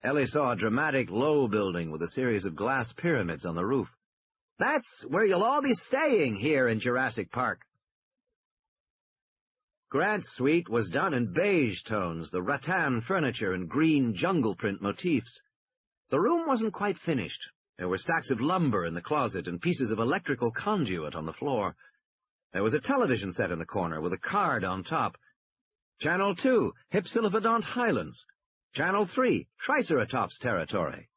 Ellie saw a dramatic low building with a series of glass pyramids on the roof. "That's where you'll all be staying here in Jurassic Park." Grant's suite was done in beige tones, the rattan furniture and green jungle print motifs. The room wasn't quite finished. There were stacks of lumber in the closet and pieces of electrical conduit on the floor. There was a television set in the corner with a card on top. Channel 2, Hypsilophodont Highlands. Channel 3, Triceratops Territory.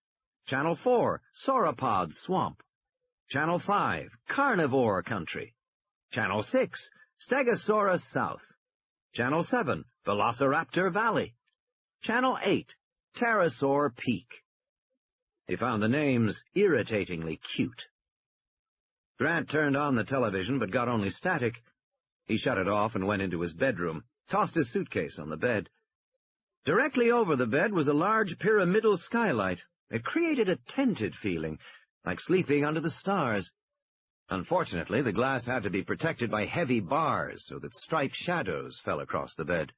Channel 4, Sauropod Swamp. Channel 5, Carnivore Country. Channel 6, Stegosaurus South. Channel 7, Velociraptor Valley. Channel 8, Pterosaur Peak. He found the names irritatingly cute. Grant turned on the television, but got only static. He shut it off and went into his bedroom, tossed his suitcase on the bed. Directly over the bed was a large pyramidal skylight. It created a tented feeling, like sleeping under the stars. Unfortunately, the glass had to be protected by heavy bars so that striped shadows fell across the bed.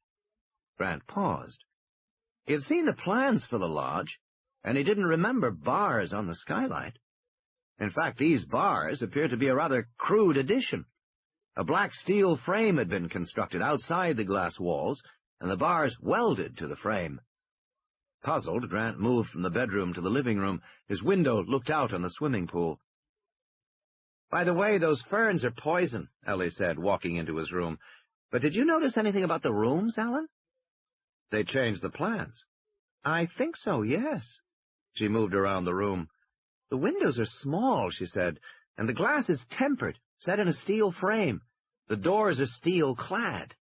Grant paused. He had seen the plans for the lodge, and he didn't remember bars on the skylight. In fact, these bars appeared to be a rather crude addition. A black steel frame had been constructed outside the glass walls, and the bars welded to the frame. Puzzled, Grant moved from the bedroom to the living room. His window looked out on the swimming pool. "By the way, those ferns are poison," Ellie said, walking into his room. "But did you notice anything about the rooms, Alan?" "They changed the plans." "I think so, yes." She moved around the room. "The windows are small," she said, "and the glass is tempered, set in a steel frame. The doors are steel-clad.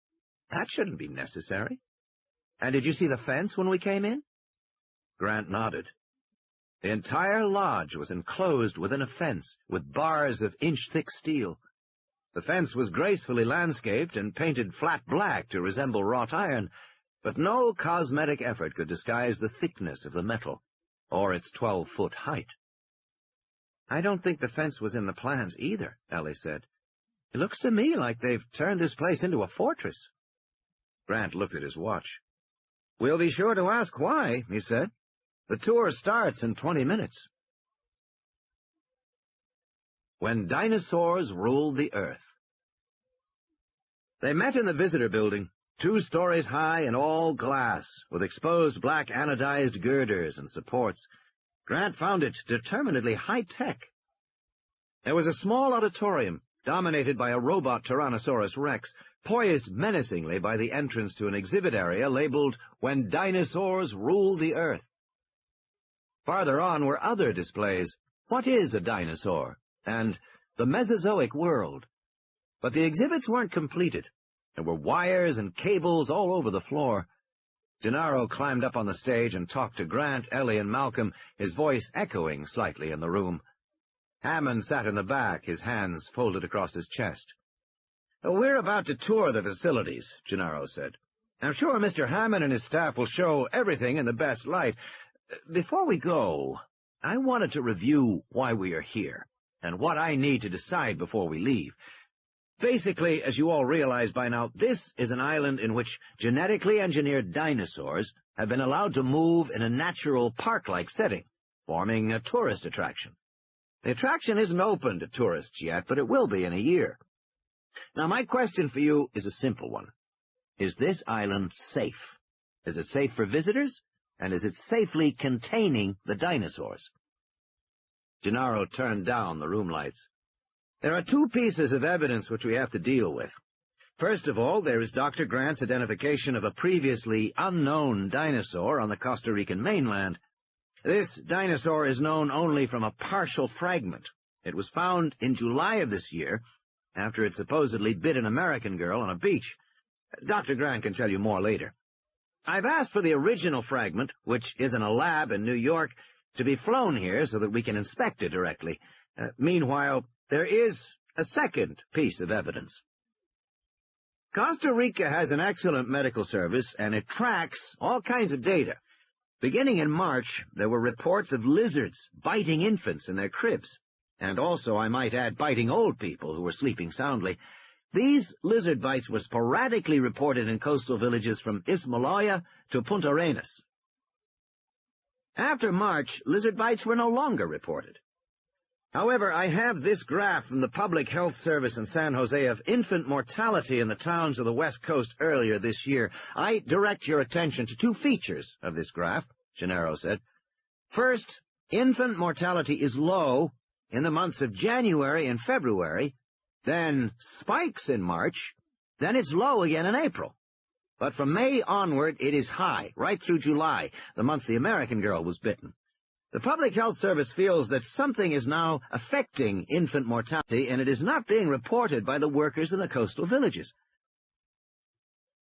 That shouldn't be necessary. And did you see the fence when we came in?" Grant nodded. The entire lodge was enclosed within a fence, with bars of inch-thick steel. The fence was gracefully landscaped and painted flat black to resemble wrought iron, but no cosmetic effort could disguise the thickness of the metal, or its 12-foot height. "I don't think the fence was in the plans either," Ellie said. "It looks to me like they've turned this place into a fortress." Grant looked at his watch. "We'll be sure to ask why," he said. "The tour starts in 20 minutes. When Dinosaurs Ruled the Earth. They met in the visitor building, 2 stories high and all glass, with exposed black anodized girders and supports. Grant found it determinedly high-tech. There was a small auditorium, dominated by a robot Tyrannosaurus Rex, poised menacingly by the entrance to an exhibit area labeled "When Dinosaurs Ruled the Earth." Farther on were other displays, "What is a Dinosaur?" and "The Mesozoic World." But the exhibits weren't completed. There were wires and cables all over the floor. Gennaro climbed up on the stage and talked to Grant, Ellie, and Malcolm, his voice echoing slightly in the room. Hammond sat in the back, his hands folded across his chest. "We're about to tour the facilities," Gennaro said. "I'm sure Mr. Hammond and his staff will show everything in the best light. Before we go, I wanted to review why we are here, and what I need to decide before we leave. Basically, as you all realize by now, this is an island in which genetically engineered dinosaurs have been allowed to move in a natural park-like setting, forming a tourist attraction. The attraction isn't open to tourists yet, but it will be in a year. Now, my question for you is a simple one. Is this island safe? Is it safe for visitors? And is it safely containing the dinosaurs?" Gennaro turned down the room lights. "There are 2 pieces of evidence which we have to deal with. First of all, there is Dr. Grant's identification of a previously unknown dinosaur on the Costa Rican mainland. This dinosaur is known only from a partial fragment. It was found in July of this year, after it supposedly bit an American girl on a beach. Dr. Grant can tell you more later. I've asked for the original fragment, which is in a lab in New York, to be flown here so that we can inspect it directly. Meanwhile, there is a second piece of evidence. Costa Rica has an excellent medical service, and it tracks all kinds of data. Beginning in March, there were reports of lizards biting infants in their cribs, and also, I might add, biting old people who were sleeping soundly. These lizard bites were sporadically reported in coastal villages from Ismailia to Punta Arenas. After March, lizard bites were no longer reported. However, I have this graph from the Public Health Service in San Jose of infant mortality in the towns of the West Coast earlier this year. I direct your attention to 2 features of this graph," Gennaro said. "First, infant mortality is low in the months of January and February, then spikes in March, then it's low again in April. But from May onward, it is high, right through July, the month the American girl was bitten. The Public Health Service feels that something is now affecting infant mortality, and it is not being reported by the workers in the coastal villages.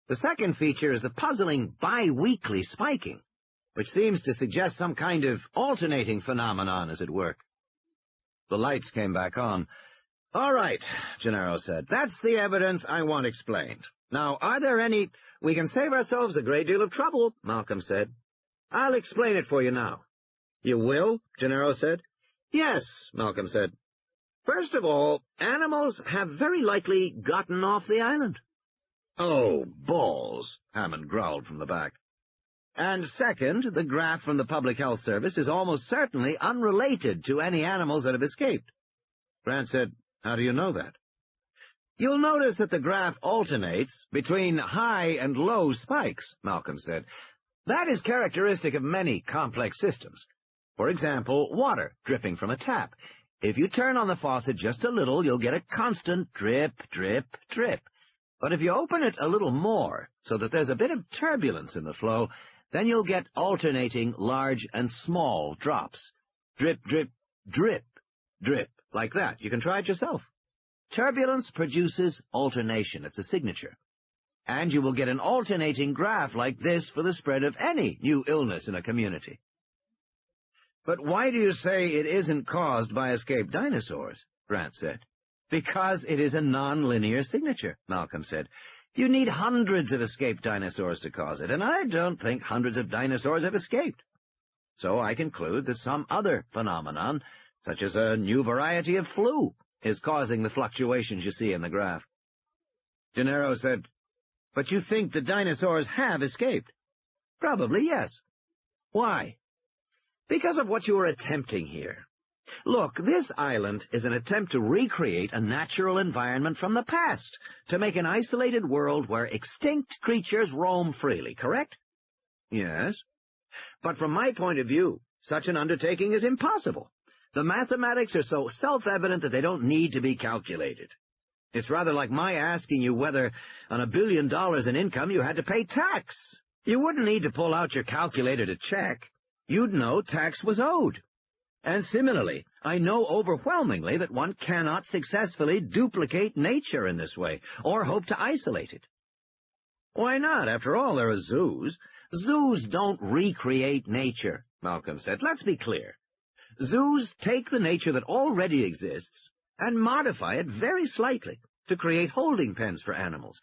The second feature is the puzzling bi-weekly spiking, which seems to suggest some kind of alternating phenomenon is at work." The lights came back on. "All right," Gennaro said. "That's the evidence I want explained. Now, are there any—" "We can save ourselves a great deal of trouble," Malcolm said. "I'll explain it for you now." "You will?" Gennaro said. "Yes," Malcolm said. "First of all, animals have very likely gotten off the island." "Oh, balls," Hammond growled from the back. "And second, the graph from the Public Health Service is almost certainly unrelated to any animals that have escaped." Grant said, "How do you know that?" "You'll notice that the graph alternates between high and low spikes," Malcolm said. That is characteristic of many complex systems. For example, water dripping from a tap. If you turn on the faucet just a little, you'll get a constant drip, drip, drip. But if you open it a little more, so that there's a bit of turbulence in the flow, then you'll get alternating large and small drops. Drip, drip, drip, drip, like that. You can try it yourself. Turbulence produces alternation. It's a signature. And you will get an alternating graph like this for the spread of any new illness in a community. But why do you say it isn't caused by escaped dinosaurs? Grant said. Because it is a non-linear signature, Malcolm said. You need hundreds of escaped dinosaurs to cause it, and I don't think hundreds of dinosaurs have escaped. So I conclude that some other phenomenon, such as a new variety of flu, is causing the fluctuations you see in the graph. Gennaro said, But you think the dinosaurs have escaped? Probably, yes. Why? Because of what you are attempting here. Look, this island is an attempt to recreate a natural environment from the past, to make an isolated world where extinct creatures roam freely, correct? Yes. But from my point of view, such an undertaking is impossible. The mathematics are so self-evident that they don't need to be calculated. It's rather like my asking you whether on $1 billion in income you had to pay tax. You wouldn't need to pull out your calculator to check. You'd know tax was owed. And similarly, I know overwhelmingly that one cannot successfully duplicate nature in this way, or hope to isolate it. Why not? After all, there are zoos. Zoos don't recreate nature, Malcolm said. Let's be clear. Zoos take the nature that already exists and modify it very slightly to create holding pens for animals.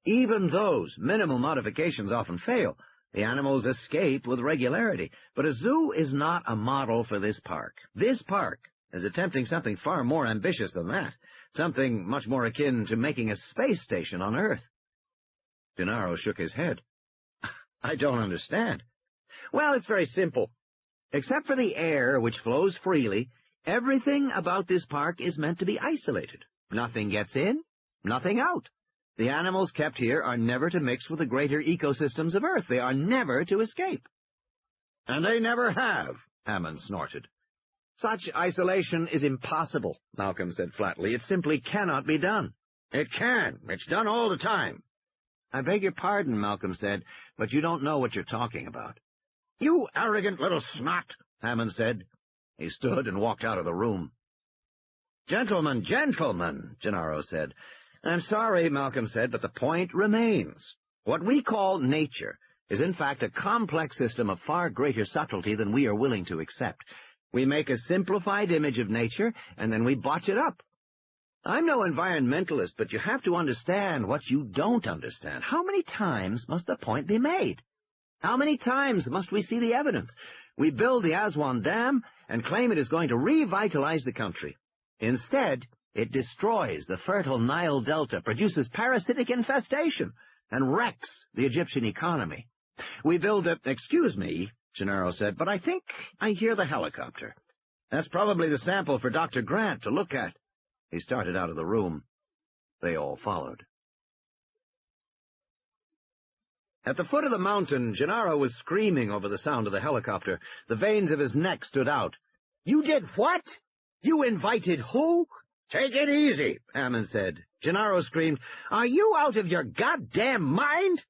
Even those minimal modifications often fail. The animals escape with regularity, but a zoo is not a model for this park. This park is attempting something far more ambitious than that, something much more akin to making a space station on Earth. Gennaro shook his head. I don't understand. Well, it's very simple. Except for the air, which flows freely, everything about this park is meant to be isolated. Nothing gets in, nothing out. The animals kept here are never to mix with the greater ecosystems of Earth. They are never to escape. And they never have, Hammond snorted. Such isolation is impossible, Malcolm said flatly. It simply cannot be done. It can. It's done all the time. I beg your pardon, Malcolm said, but you don't know what you're talking about. You arrogant little snot, Hammond said. He stood and walked out of the room. Gentlemen, gentlemen, Gennaro said. I'm sorry, Malcolm said, but the point remains. What we call nature is in fact a complex system of far greater subtlety than we are willing to accept. We make a simplified image of nature, and then we botch it up. I'm no environmentalist, but you have to understand what you don't understand. How many times must the point be made? How many times must we see the evidence? We build the Aswan Dam and claim it is going to revitalize the country. Instead, it destroys the fertile Nile Delta, produces parasitic infestation, and wrecks the Egyptian economy. We build a— Excuse me, Gennaro said, but I think I hear the helicopter. That's probably the sample for Dr. Grant to look at. He started out of the room. They all followed. At the foot of the mountain, Gennaro was screaming over the sound of the helicopter. The veins of his neck stood out. You did what? You invited who? Take it easy, Hammond said. Gennaro screamed, Are you out of your goddamn mind?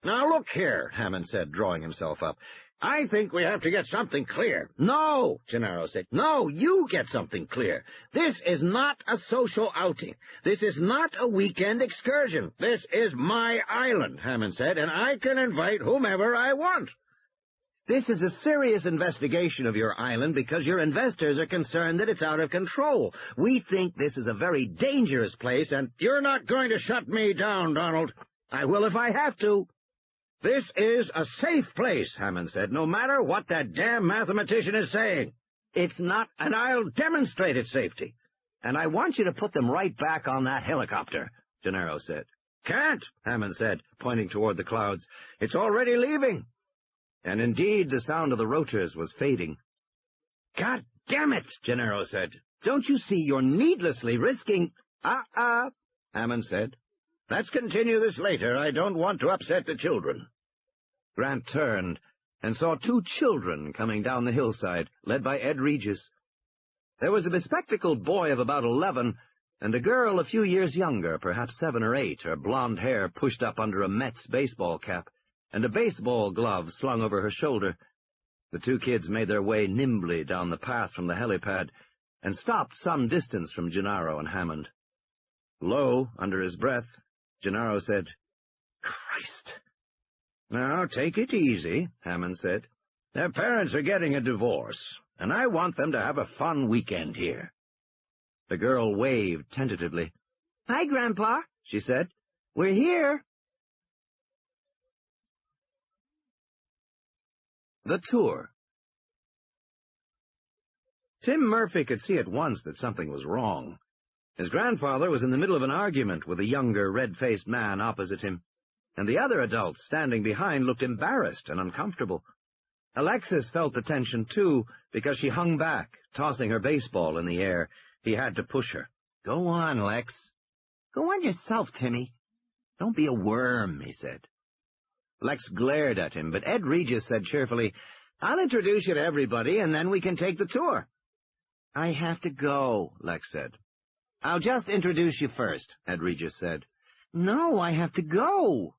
Now look here, Hammond said, drawing himself up. I think we have to get something clear. No, Gennaro said. No, you get something clear. This is not a social outing. This is not a weekend excursion. This is my island, Hammond said, and I can invite whomever I want. This is a serious investigation of your island because your investors are concerned that it's out of control. We think this is a very dangerous place, and you're not going to shut me down, Donald. I will if I have to. This is a safe place, Hammond said, no matter what that damn mathematician is saying. It's not, and I'll demonstrate its safety. And I want you to put them right back on that helicopter, Gennaro said. Can't, Hammond said, pointing toward the clouds. It's already leaving. And indeed, the sound of the rotors was fading. God damn it, Gennaro said. Don't you see you're needlessly risking— Hammond said. Let's continue this later. I don't want to upset the children. Grant turned and saw two children coming down the hillside, led by Ed Regis. There was a bespectacled boy of about 11, and a girl a few years younger, perhaps 7 or 8, her blonde hair pushed up under a Mets baseball cap, and a baseball glove slung over her shoulder. The two kids made their way nimbly down the path from the helipad, and stopped some distance from Gennaro and Hammond. Low, under his breath, Gennaro said, "Christ!" "Now, take it easy," Hammond said. "Their parents are getting a divorce, and I want them to have a fun weekend here." The girl waved tentatively. "Hi, Grandpa," she said. "We're here." The tour. Tim Murphy could see at once that something was wrong. His grandfather was in the middle of an argument with a younger, red-faced man opposite him, and the other adults standing behind looked embarrassed and uncomfortable. Alexis felt the tension, too, because she hung back, tossing her baseball in the air. He had to push her. "Go on, Lex." "Go on yourself, Timmy." "Don't be a worm," he said. Lex glared at him, but Ed Regis said cheerfully, "I'll introduce you to everybody, and then we can take the tour." "I have to go," Lex said. "I'll just introduce you first," Ed Regis said. "No, I have to go."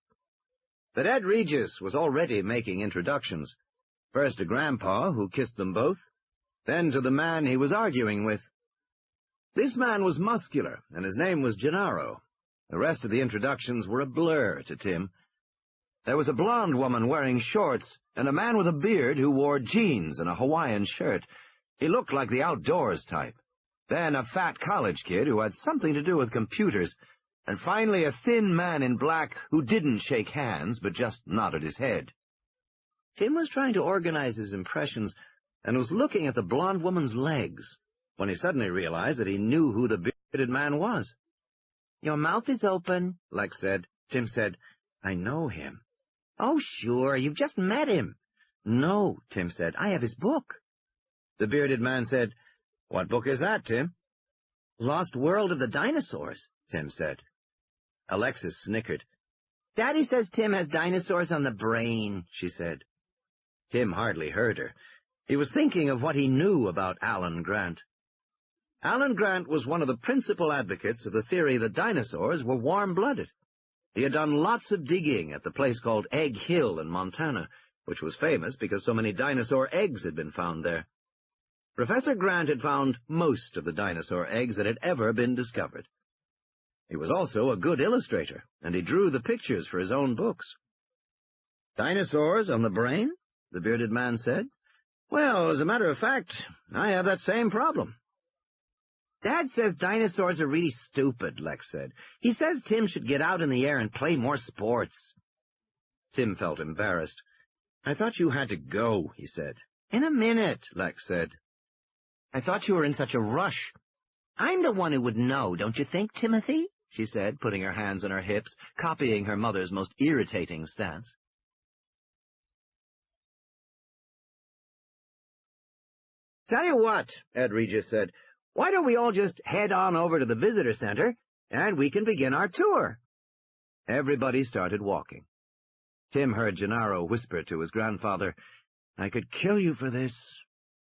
But Ed Regis was already making introductions. First to Grandpa, who kissed them both, then to the man he was arguing with. This man was muscular, and his name was Gennaro. The rest of the introductions were a blur to Tim. There was a blonde woman wearing shorts, and a man with a beard who wore jeans and a Hawaiian shirt. He looked like the outdoors type. Then a fat college kid who had something to do with computers, and finally a thin man in black who didn't shake hands, but just nodded his head. Tim was trying to organize his impressions, and was looking at the blonde woman's legs, when he suddenly realized that he knew who the bearded man was. "Your mouth is open," Lex said. Tim said, "I know him." "Oh, sure, you've just met him." "No," Tim said, "I have his book." The bearded man said, "What book is that, Tim?" "Lost World of the Dinosaurs," Tim said. Alexis snickered. "Daddy says Tim has dinosaurs on the brain," she said. Tim hardly heard her. He was thinking of what he knew about Alan Grant. Alan Grant was one of the principal advocates of the theory that dinosaurs were warm-blooded. He had done lots of digging at the place called Egg Hill in Montana, which was famous because so many dinosaur eggs had been found there. Professor Grant had found most of the dinosaur eggs that had ever been discovered. He was also a good illustrator, and he drew the pictures for his own books. "Dinosaurs on the brain?" the bearded man said. "Well, as a matter of fact, I have that same problem." "Dad says dinosaurs are really stupid," Lex said. "He says Tim should get out in the air and play more sports." Tim felt embarrassed. "I thought you had to go," he said. "In a minute," Lex said. "I thought you were in such a rush." "I'm the one who would know, don't you think, Timothy?" she said, putting her hands on her hips, copying her mother's most irritating stance. "Tell you what," Ed Regis said, "why don't we all just head on over to the visitor center, and we can begin our tour?" Everybody started walking. Tim heard Gennaro whisper to his grandfather, "I could kill you for this."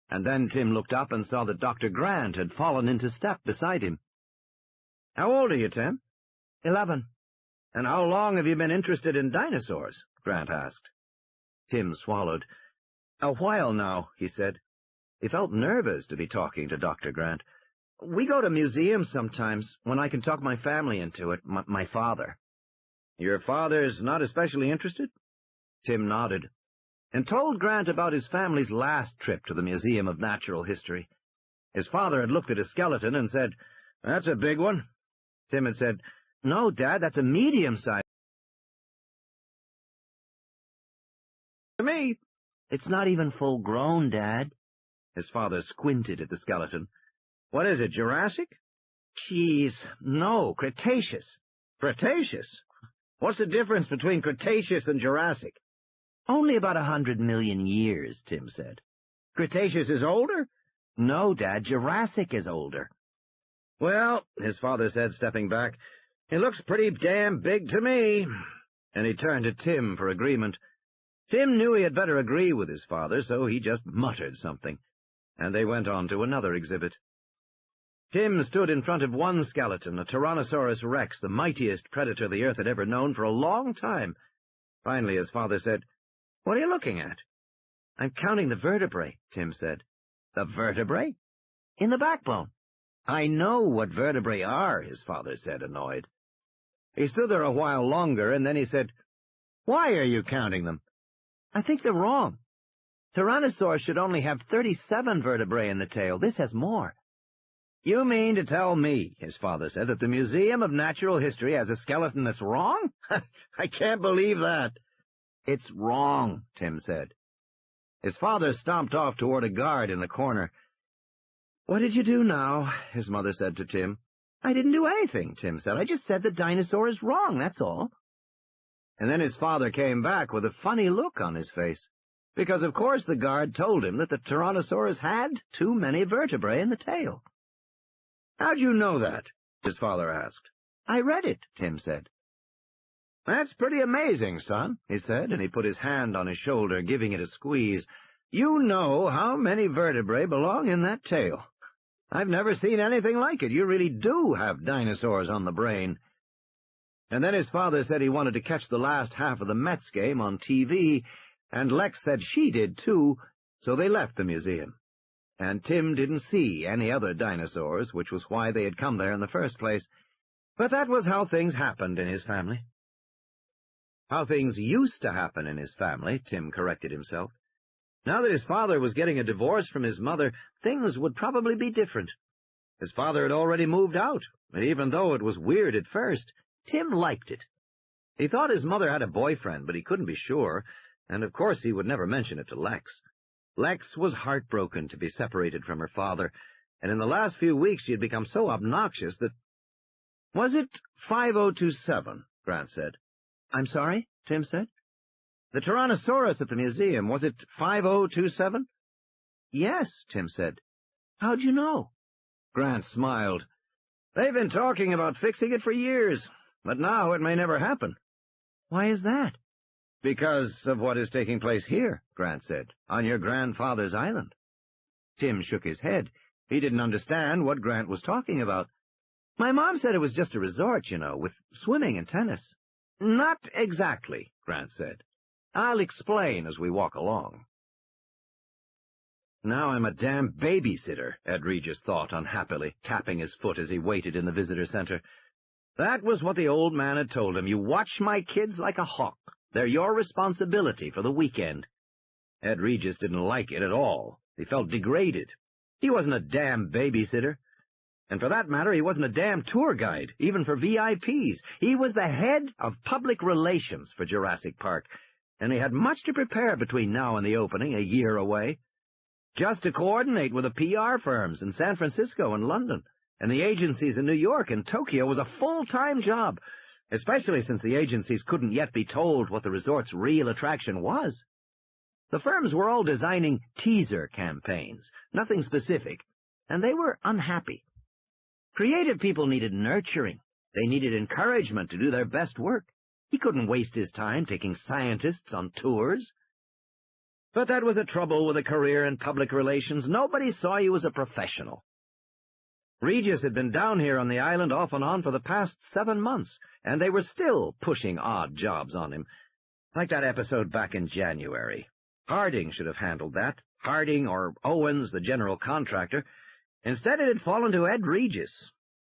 And then Tim looked up and saw that Dr. Grant had fallen into step beside him. "How old are you, Tim?" 11. "And how long have you been interested in dinosaurs?" Grant asked. Tim swallowed. "A while now," he said. He felt nervous to be talking to Dr. Grant. "We go to museums sometimes, when I can talk my family into it, my father." "Your father's not especially interested?" Tim nodded, and told Grant about his family's last trip to the Museum of Natural History. His father had looked at his skeleton and said, "That's a big one." Tim had said, "No, Dad, that's a medium-sized." "To me, it's not even full-grown, Dad." His father squinted at the skeleton. "What is it, Jurassic?" "Geez, no, Cretaceous." "Cretaceous? What's the difference between Cretaceous and Jurassic?" "Only about 100 million years," Tim said. "Cretaceous is older?" "No, Dad, Jurassic is older." "Well," his father said, stepping back, "it looks pretty damn big to me." And he turned to Tim for agreement. Tim knew he had better agree with his father, so he just muttered something, and they went on to another exhibit. Tim stood in front of one skeleton, a Tyrannosaurus rex, the mightiest predator the Earth had ever known, for a long time. Finally, his father said, "What are you looking at?" "I'm counting the vertebrae," Tim said. "The vertebrae?" "In the backbone." "I know what vertebrae are," his father said, annoyed. He stood there a while longer, and then he said, "Why are you counting them?" "I think they're wrong. Tyrannosaurus should only have 37 vertebrae in the tail. This has more." "You mean to tell me," his father said, "that the Museum of Natural History has a skeleton that's wrong? I can't believe that." "It's wrong," Tim said. His father stomped off toward a guard in the corner. "What did you do now?" his mother said to Tim. "I didn't do anything," Tim said. "I just said the dinosaur is wrong, that's all." And then his father came back with a funny look on his face, because of course the guard told him that the Tyrannosaurus had too many vertebrae in the tail. "How'd you know that?" his father asked. "I read it," Tim said. "That's pretty amazing, son," he said, and he put his hand on his shoulder, giving it a squeeze. "You know how many vertebrae belong in that tail. I've never seen anything like it. You really do have dinosaurs on the brain." And then his father said he wanted to catch the last half of the Mets game on TV, and Lex said she did too, so they left the museum. And Tim didn't see any other dinosaurs, which was why they had come there in the first place. But that was how things happened in his family. How things used to happen in his family, Tim corrected himself. Now that his father was getting a divorce from his mother, things would probably be different. His father had already moved out, and even though it was weird at first, Tim liked it. He thought his mother had a boyfriend, but he couldn't be sure, and of course he would never mention it to Lex. Lex was heartbroken to be separated from her father, and in the last few weeks she had become so obnoxious that— "Was it 5027, Grant said. "I'm sorry?" Tim said. "The Tyrannosaurus at the museum, was it 5027? "Yes," Tim said. "How'd you know?" Grant smiled. "They've been talking about fixing it for years, but now it may never happen." "Why is that?" "Because of what is taking place here," Grant said, "on your grandfather's island." Tim shook his head. He didn't understand what Grant was talking about. "My mom said it was just a resort, you know, with swimming and tennis." "Not exactly," Grant said. "I'll explain as we walk along." "Now I'm a damn babysitter," Ed Regis thought unhappily, tapping his foot as he waited in the visitor center. That was what the old man had told him. "You watch my kids like a hawk. They're your responsibility for the weekend." Ed Regis didn't like it at all. He felt degraded. He wasn't a damn babysitter. And for that matter, he wasn't a damn tour guide, even for VIPs. He was the head of public relations for Jurassic Park, and he had much to prepare between now and the opening, a year away. Just to coordinate with the PR firms in San Francisco and London, and the agencies in New York and Tokyo was a full-time job, especially since the agencies couldn't yet be told what the resort's real attraction was. The firms were all designing teaser campaigns, nothing specific, and they were unhappy. Creative people needed nurturing. They needed encouragement to do their best work. He couldn't waste his time taking scientists on tours. But that was the trouble with a career in public relations. Nobody saw you as a professional. Regis had been down here on the island off and on for the past 7 months, and they were still pushing odd jobs on him, like that episode back in January. Harding should have handled that. Harding or Owens, the general contractor. Instead, it had fallen to Ed Regis.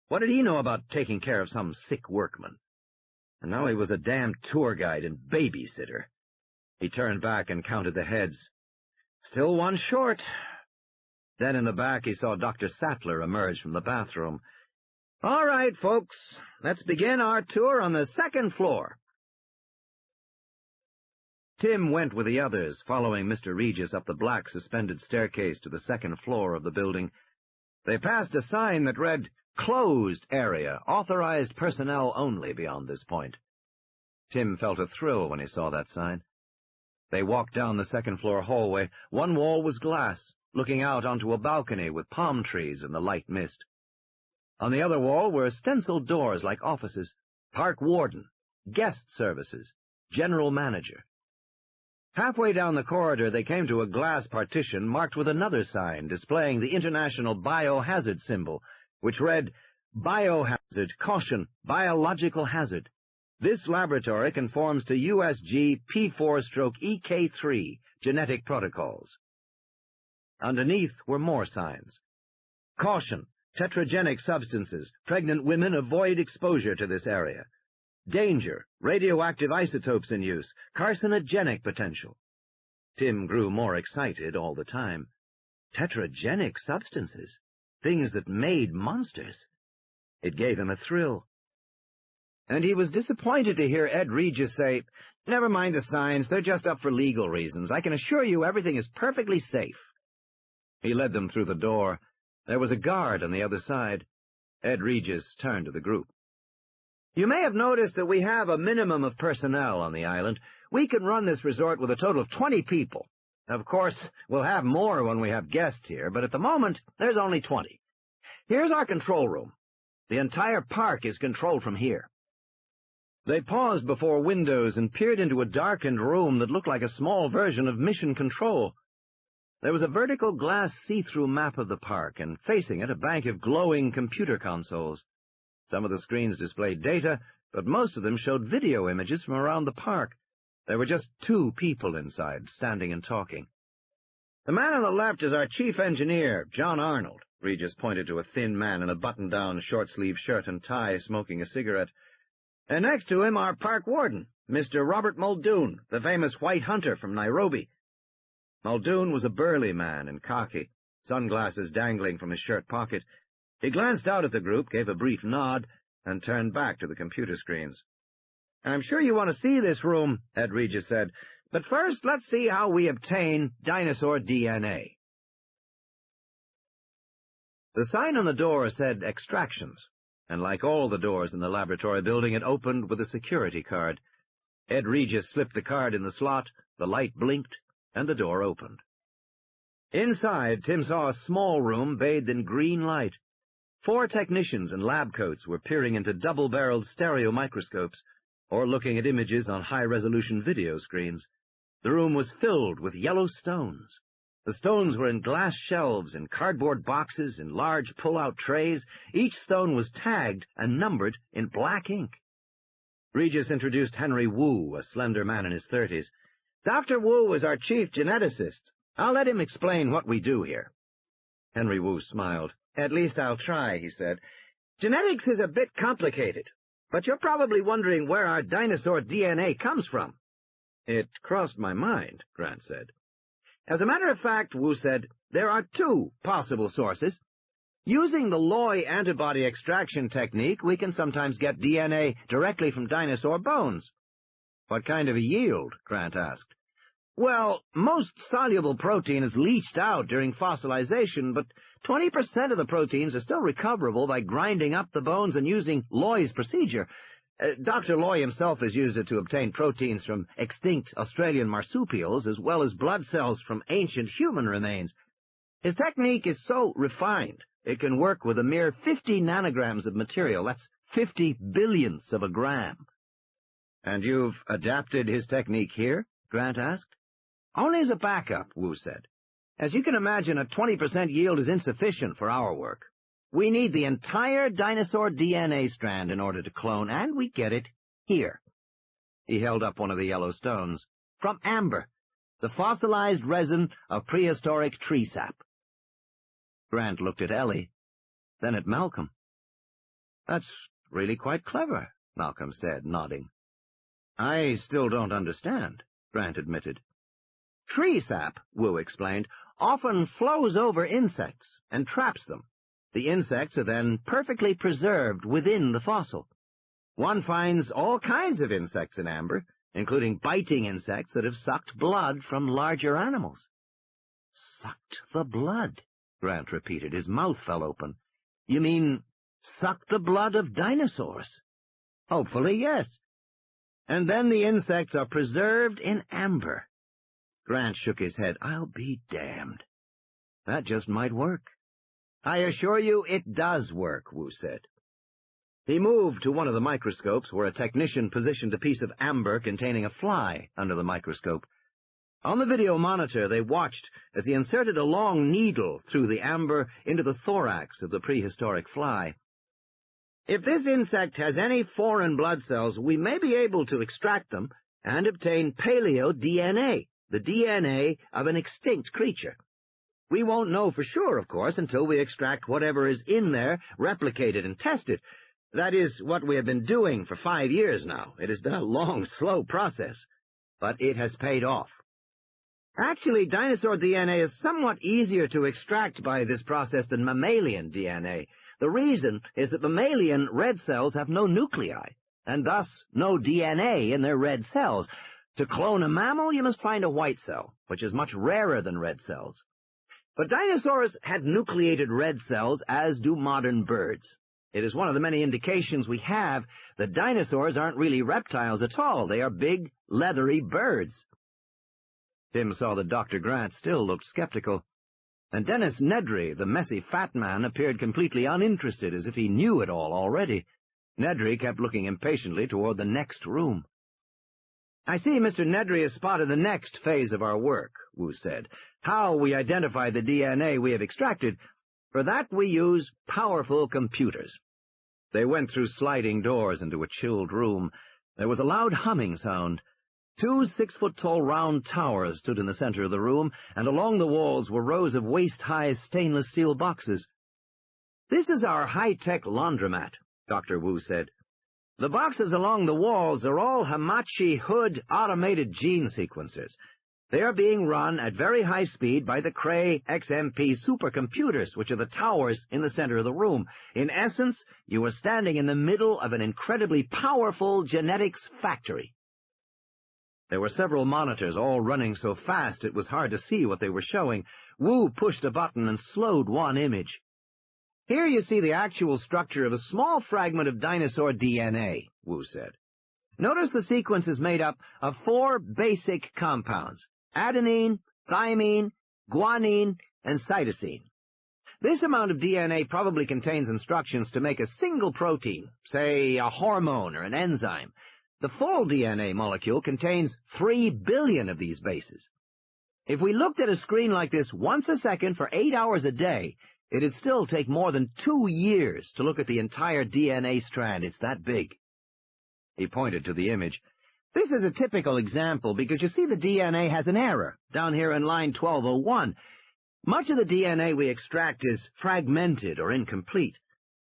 What did he know about taking care of some sick workman? And now he was a damn tour guide and babysitter. He turned back and counted the heads. Still one short. Then in the back he saw Dr. Sattler emerge from the bathroom. "All right, folks, let's begin our tour on the second floor." Tim went with the others, following Mr. Regis up the black suspended staircase to the second floor of the building. They passed a sign that read, "Closed area, authorized personnel only beyond this point." Tim felt a thrill when he saw that sign. They walked down the second-floor hallway. One wall was glass, looking out onto a balcony with palm trees in the light mist. On the other wall were stenciled doors like offices, park warden, guest services, general manager. Halfway down the corridor, they came to a glass partition marked with another sign displaying the International Biohazard symbol, which read, Biohazard, Caution, Biological Hazard. This laboratory conforms to USG P4-EK3 genetic protocols. Underneath were more signs. Caution, tetragenic substances. Pregnant women avoid exposure to this area. Danger, radioactive isotopes in use. Carcinogenic potential. Tim grew more excited all the time. Tetragenic substances? Things that made monsters. It gave him a thrill. And he was disappointed to hear Ed Regis say, "Never mind the signs, they're just up for legal reasons. I can assure you everything is perfectly safe." He led them through the door. There was a guard on the other side. Ed Regis turned to the group. "You may have noticed that we have a minimum of personnel on the island. We can run this resort with a total of 20 people. Of course, we'll have more when we have guests here, but at the moment, there's only 20. Here's our control room. The entire park is controlled from here." They paused before windows and peered into a darkened room that looked like a small version of Mission Control. There was a vertical glass see-through map of the park, and facing it a bank of glowing computer consoles. Some of the screens displayed data, but most of them showed video images from around the park. There were just 2 people inside, standing and talking. "The man on the left is our chief engineer, John Arnold." Regis pointed to a thin man in a button-down, short-sleeved shirt and tie, smoking a cigarette. "And next to him, our park warden, Mr. Robert Muldoon, the famous white hunter from Nairobi." Muldoon was a burly man in khaki, sunglasses dangling from his shirt pocket. He glanced out at the group, gave a brief nod, and turned back to the computer screens. "I'm sure you want to see this room," Ed Regis said, "but first let's see how we obtain dinosaur DNA." The sign on the door said Extractions, and like all the doors in the laboratory building, it opened with a security card. Ed Regis slipped the card in the slot, the light blinked, and the door opened. Inside, Tim saw a small room bathed in green light. 4 technicians in lab coats were peering into double-barreled stereo microscopes, or looking at images on high-resolution video screens. The room was filled with yellow stones. The stones were in glass shelves, in cardboard boxes, in large pull-out trays. Each stone was tagged and numbered in black ink. Regis introduced Henry Wu, a slender man in his 30s. "Dr. Wu is our chief geneticist. I'll let him explain what we do here." Henry Wu smiled. "At least I'll try," he said. "Genetics is a bit complicated, but you're probably wondering where our dinosaur DNA comes from." "It crossed my mind," Grant said. "As a matter of fact," Wu said, "there are 2 possible sources. Using the Loy antibody extraction technique, we can sometimes get DNA directly from dinosaur bones." "What kind of a yield?" Grant asked. "Well, most soluble protein is leached out during fossilization, but 20% of the proteins are still recoverable by grinding up the bones and using Loy's procedure. Dr. Loy himself has used it to obtain proteins from extinct Australian marsupials, as well as blood cells from ancient human remains. His technique is so refined, it can work with a mere 50 nanograms of material. That's 50 billionths of a gram." "And you've adapted his technique here?" Grant asked. "Only as a backup," Wu said. "As you can imagine, a 20% yield is insufficient for our work. We need the entire dinosaur DNA strand in order to clone, and we get it here." He held up one of the yellow stones. "From amber, the fossilized resin of prehistoric tree sap." Grant looked at Ellie, then at Malcolm. "That's really quite clever," Malcolm said, nodding. "I still don't understand," Grant admitted. "Tree sap," Wu explained, "often flows over insects and traps them. The insects are then perfectly preserved within the fossil. One finds all kinds of insects in amber, including biting insects that have sucked blood from larger animals." "Sucked the blood," Grant repeated. His mouth fell open. "You mean sucked the blood of dinosaurs?" "Hopefully, yes. And then the insects are preserved in amber." Grant shook his head. "I'll be damned. That just might work." "I assure you it does work," Wu said. He moved to one of the microscopes where a technician positioned a piece of amber containing a fly under the microscope. On the video monitor, they watched as he inserted a long needle through the amber into the thorax of the prehistoric fly. If this insect has any foreign blood cells, we may be able to extract them and obtain paleo-DNA, the DNA of an extinct creature. We won't know for sure, of course, until we extract whatever is in there, replicate it, and test it. That is what we have been doing for 5 years now. It has been a long, slow process, but it has paid off. Actually, dinosaur DNA is somewhat easier to extract by this process than mammalian DNA. The reason is that mammalian red cells have no nuclei, and thus no DNA in their red cells. To clone a mammal, you must find a white cell, which is much rarer than red cells. But dinosaurs had nucleated red cells, as do modern birds. It is one of the many indications we have that dinosaurs aren't really reptiles at all. They are big, leathery birds. Tim saw that Dr. Grant still looked skeptical, and Dennis Nedry, the messy fat man, appeared completely uninterested, as if he knew it all already. Nedry kept looking impatiently toward the next room. "I see Mr. Nedry has spotted the next phase of our work," Wu said. "How we identify the DNA we have extracted. For that we use powerful computers." They went through sliding doors into a chilled room. There was a loud humming sound. 2 6-foot-tall round towers stood in the center of the room, and along the walls were rows of waist-high stainless steel boxes. "This is our high-tech laundromat," Dr. Wu said. "The boxes along the walls are all Hamachi Hood automated gene sequencers. They are being run at very high speed by the Cray XMP supercomputers, which are the towers in the center of the room. In essence, you are standing in the middle of an incredibly powerful genetics factory." There were several monitors, all running so fast it was hard to see what they were showing. Wu pushed a button and slowed one image. "Here you see the actual structure of a small fragment of dinosaur DNA," Wu said. "Notice the sequence is made up of 4 basic compounds: adenine, thymine, guanine, and cytosine. This amount of DNA probably contains instructions to make a single protein, say a hormone or an enzyme. The full DNA molecule contains 3 billion of these bases. If we looked at a screen like this once a second for 8 hours a day, it'd still take more than 2 years to look at the entire DNA strand. It's that big." He pointed to the image. "This is a typical example because you see the DNA has an error down here in line 1201. Much of the DNA we extract is fragmented or incomplete,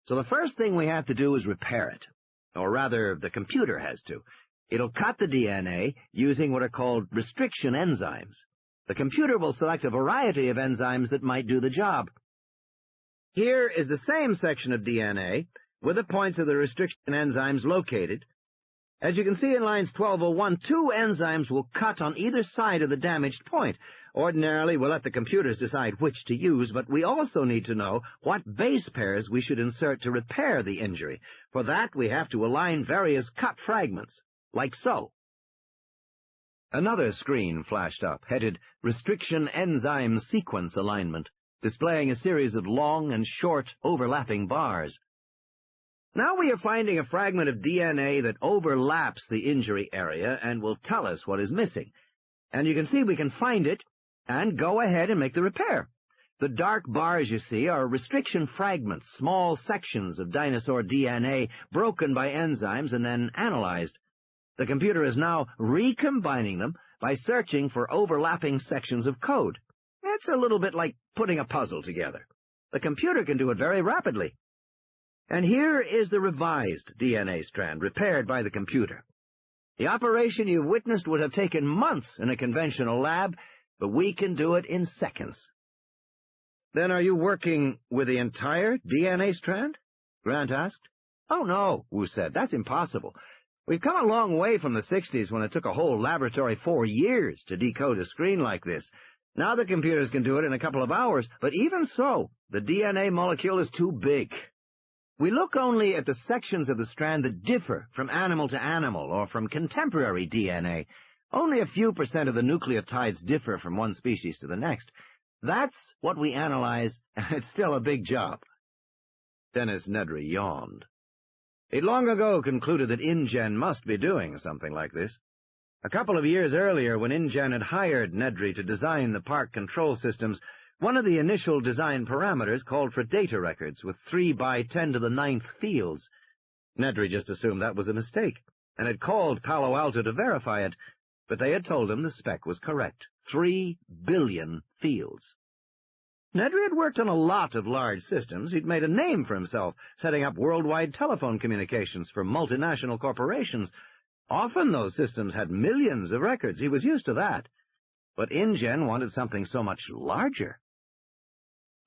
so the first thing we have to do is repair it. Or rather, the computer has to. It'll cut the DNA using what are called restriction enzymes. The computer will select a variety of enzymes that might do the job. Here is the same section of DNA with the points of the restriction enzymes located. As you can see in lines 1201, 2 enzymes will cut on either side of the damaged point. Ordinarily, we'll let the computers decide which to use, but we also need to know what base pairs we should insert to repair the injury. For that, we have to align various cut fragments, like so." Another screen flashed up, headed Restriction Enzyme Sequence Alignment, displaying a series of long and short overlapping bars. "Now we are finding a fragment of DNA that overlaps the injury area and will tell us what is missing. And you can see we can find it and go ahead and make the repair. The dark bars you see are restriction fragments, small sections of dinosaur DNA broken by enzymes and then analyzed. The computer is now recombining them by searching for overlapping sections of code. It's a little bit like putting a puzzle together. The computer can do it very rapidly. And here is the revised DNA strand, repaired by the computer. The operation you've witnessed would have taken months in a conventional lab, but we can do it in seconds." "Then are you working with the entire DNA strand?" Grant asked. "Oh, no," Wu said. "That's impossible. We've come a long way from the 60s when it took a whole laboratory 4 years to decode a screen like this. Now the computers can do it in a couple of hours, but even so, the DNA molecule is too big. We look only at the sections of the strand that differ from animal to animal or from contemporary DNA. Only a few % of the nucleotides differ from one species to the next. That's what we analyze, and it's still a big job." Dennis Nedry yawned. He'd long ago concluded that InGen must be doing something like this. A couple of years earlier, when InGen had hired Nedry to design the park control systems, one of the initial design parameters called for data records with 3 by 10 to the 9th fields. Nedry just assumed that was a mistake, and had called Palo Alto to verify it, but they had told him the spec was correct. 3 billion fields. Nedry had worked on a lot of large systems. He'd made a name for himself, setting up worldwide telephone communications for multinational corporations. Often those systems had millions of records. He was used to that. But InGen wanted something so much larger.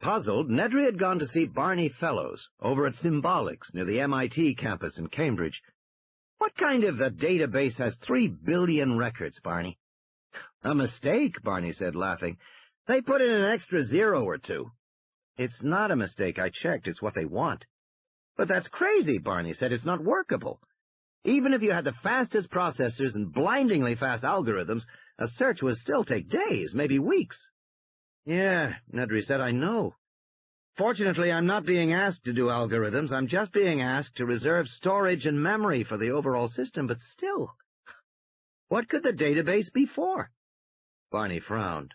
Puzzled, Nedry had gone to see Barney Fellows over at Symbolics near the MIT campus in Cambridge. "What kind of a database has 3 billion records, Barney?" "A mistake," Barney said, laughing. "They put in an extra 0 or 2. "It's not a mistake. I checked. It's what they want." "But that's crazy," Barney said. "It's not workable. Even if you had the fastest processors and blindingly fast algorithms, a search would still take days, maybe weeks." "Yeah," Nedry said, "I know. Fortunately, I'm not being asked to do algorithms. I'm just being asked to reserve storage and memory for the overall system, but still. What could the database be for?" Barney frowned.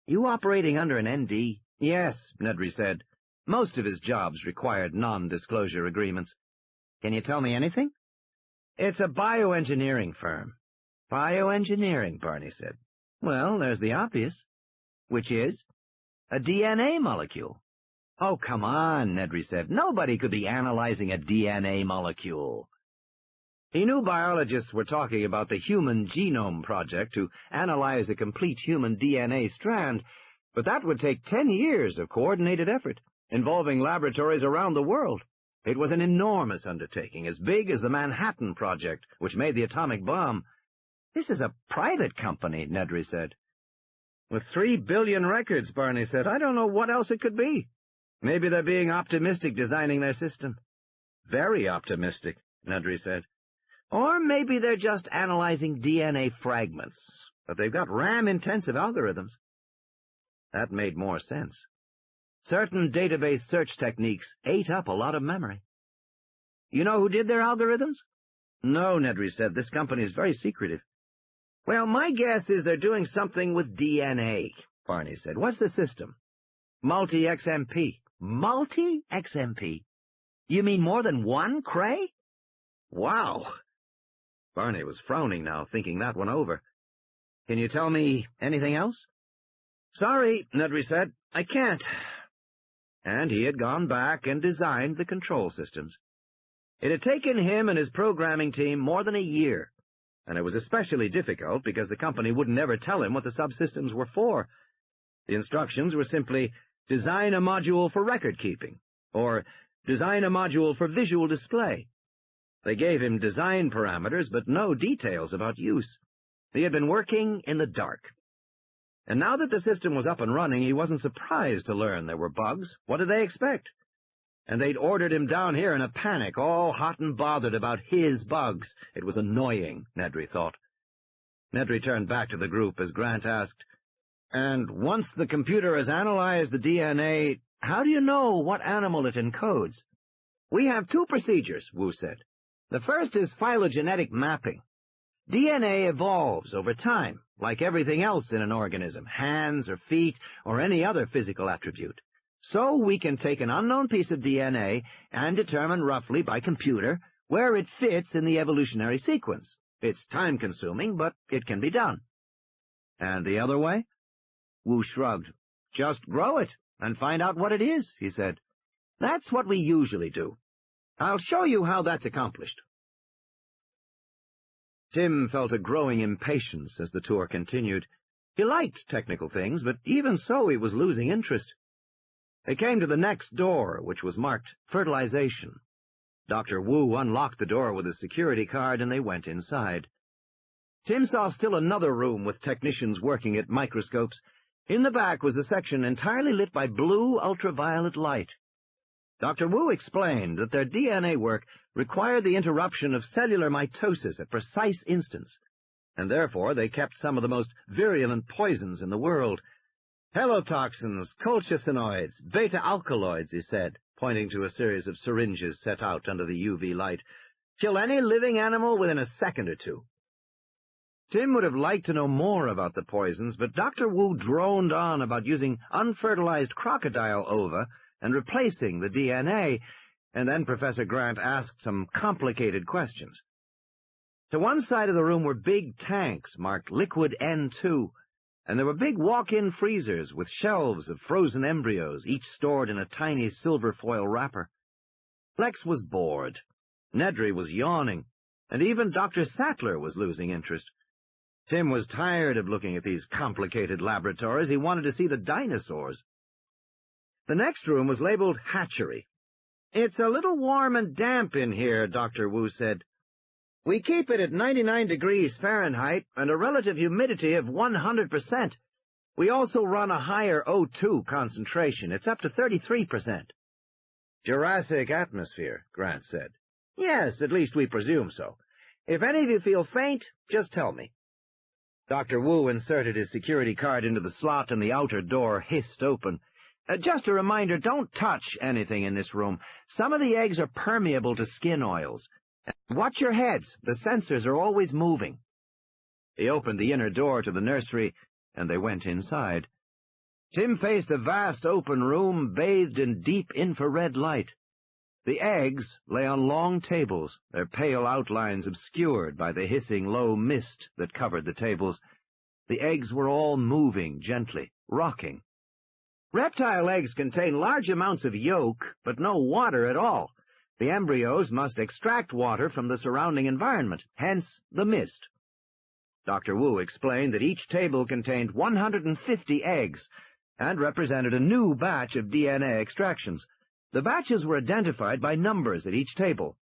"You operating under an ND?" "Yes," Nedry said. Most of his jobs required non-disclosure agreements. "Can you tell me anything?" "It's a bioengineering firm." "Bioengineering," Barney said. "Well, there's the obvious." "Which is?" "A DNA molecule." "Oh, come on," Nedry said. "Nobody could be analyzing a DNA molecule." He knew biologists were talking about the Human Genome Project to analyze a complete human DNA strand, but that would take 10 years of coordinated effort, involving laboratories around the world. It was an enormous undertaking, as big as the Manhattan Project, which made the atomic bomb. "This is a private company," Nedry said. "With 3 billion records," Barney said. "I don't know what else it could be. Maybe they're being optimistic designing their system." "Very optimistic," Nedry said. "Or maybe they're just analyzing DNA fragments, but they've got RAM-intensive algorithms." That made more sense. Certain database search techniques ate up a lot of memory. "You know who did their algorithms?" "No," Nedry said. "This company is very secretive." "Well, my guess is they're doing something with DNA," Barney said. "What's the system?" "Multi-XMP." "Multi-XMP? You mean more than one, Cray?" "Wow." Barney was frowning now, thinking that one over. "Can you tell me anything else?" "Sorry," Nedry said. "I can't." And he had gone back and designed the control systems. It had taken him and his programming team more than a year, and it was especially difficult because the company wouldn't ever tell him what the subsystems were for. The instructions were simply, "Design a module for record-keeping," or "Design a module for visual display." They gave him design parameters, but no details about use. He had been working in the dark. And now that the system was up and running, he wasn't surprised to learn there were bugs. What did they expect? And they'd ordered him down here in a panic, all hot and bothered about his bugs. It was annoying, Nedry thought. Nedry turned back to the group as Grant asked, "And once the computer has analyzed the DNA, how do you know what animal it encodes?" "We have 2 procedures," Wu said. "The first is phylogenetic mapping. DNA evolves over time, like everything else in an organism, hands or feet or any other physical attribute. So we can take an unknown piece of DNA and determine roughly by computer where it fits in the evolutionary sequence. It's time-consuming, but it can be done." "And the other way?" Wu shrugged. "Just grow it and find out what it is," he said. "That's what we usually do. I'll show you how that's accomplished." Tim felt a growing impatience as the tour continued. He liked technical things, but even so he was losing interest. They came to the next door, which was marked Fertilization. Dr. Wu unlocked the door with his security card, and they went inside. Tim saw still another room with technicians working at microscopes. In the back was a section entirely lit by blue ultraviolet light. Dr. Wu explained that their DNA work required the interruption of cellular mitosis at precise instants, and therefore they kept some of the most virulent poisons in the world. "Helotoxins, colchicinoids, beta-alkaloids," he said, pointing to a series of syringes set out under the UV light. "Kill any living animal within a second or two." Tim would have liked to know more about the poisons, but Dr. Wu droned on about using unfertilized crocodile ova and replacing the DNA, and then Professor Grant asked some complicated questions. To one side of the room were big tanks marked Liquid N2, and there were big walk-in freezers with shelves of frozen embryos, each stored in a tiny silver foil wrapper. Lex was bored. Nedry was yawning, and even Dr. Sattler was losing interest. Tim was tired of looking at these complicated laboratories. He wanted to see the dinosaurs. The next room was labeled Hatchery. "It's a little warm and damp in here," Dr. Wu said. "We keep it at 99 degrees Fahrenheit and a relative humidity of 100%. We also run a higher O2 concentration. It's up to 33%. "Jurassic atmosphere," Grant said. "Yes, at least we presume so. If any of you feel faint, just tell me." Dr. Wu inserted his security card into the slot and the outer door hissed open. "Just a reminder, don't touch anything in this room. Some of the eggs are permeable to skin oils. Watch your heads. The sensors are always moving." He opened the inner door to the nursery, and they went inside. Tim faced a vast open room bathed in deep infrared light. The eggs lay on long tables, their pale outlines obscured by the hissing low mist that covered the tables. The eggs were all moving gently, rocking. Reptile eggs contain large amounts of yolk, but no water at all. The embryos must extract water from the surrounding environment, hence the mist. Dr. Wu explained that each table contained 150 eggs and represented a new batch of DNA extractions. The batches were identified by numbers at each table,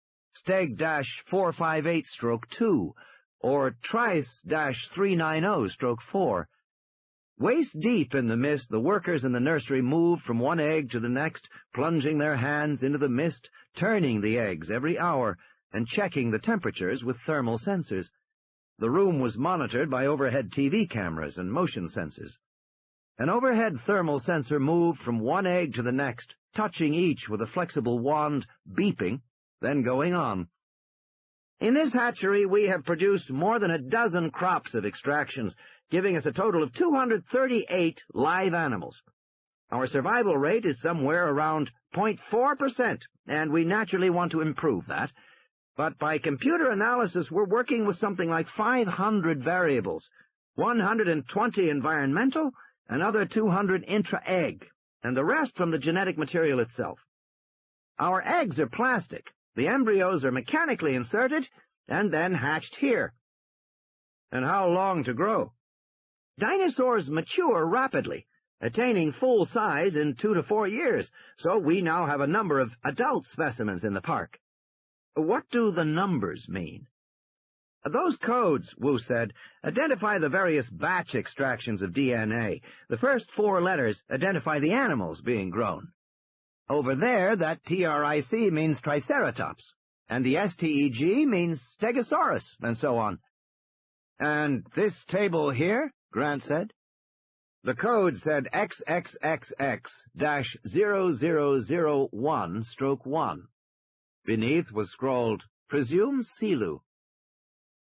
Steg-458-2 or Trice-390-4. Waist deep in the mist, the workers in the nursery moved from one egg to the next, plunging their hands into the mist, turning the eggs every hour, and checking the temperatures with thermal sensors. The room was monitored by overhead TV cameras and motion sensors. An overhead thermal sensor moved from one egg to the next, touching each with a flexible wand, beeping, then going on. "In this hatchery, we have produced more than a dozen crops of extractions, giving us a total of 238 live animals. Our survival rate is somewhere around 0.4%, and we naturally want to improve that. But by computer analysis, we're working with something like 500 variables, 120 environmental, another 200 intra-egg, and the rest from the genetic material itself. Our eggs are plastic. The embryos are mechanically inserted and then hatched here." "And how long to grow?" "Dinosaurs mature rapidly, attaining full size in 2 to 4 years, so we now have a number of adult specimens in the park." "What do the numbers mean?" "Those codes," Wu said, "identify the various batch extractions of DNA. The first 4 letters identify the animals being grown. Over there, that TRIC means Triceratops, and the STEG means Stegosaurus, and so on." "And this table here?" Grant said. The code said XXXX-0001-1. Beneath was scrawled, "Presume Silu."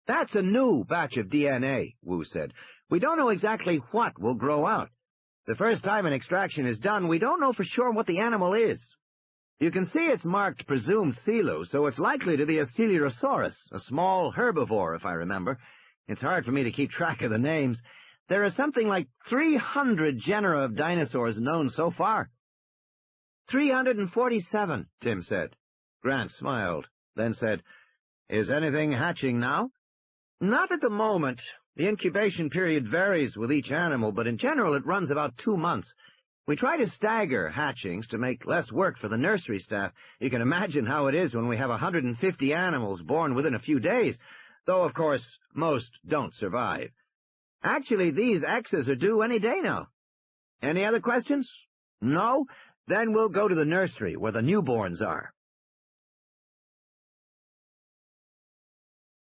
"That's a new batch of DNA," Wu said. "We don't know exactly what will grow out. The first time an extraction is done, we don't know for sure what the animal is. You can see it's marked Presume Silu, so it's likely to be a Coelurosaurus, a small herbivore, if I remember. It's hard for me to keep track of the names. There are something like 300 genera of dinosaurs known so far." 347, Tim said. Grant smiled, then said, "Is anything hatching now?" "Not at the moment. The incubation period varies with each animal, but in general it runs about 2 months. We try to stagger hatchings to make less work for the nursery staff. You can imagine how it is when we have 150 animals born within a few days, though, of course, most don't survive. Actually, these X's are due any day now. Any other questions? No? Then we'll go to the nursery where the newborns are."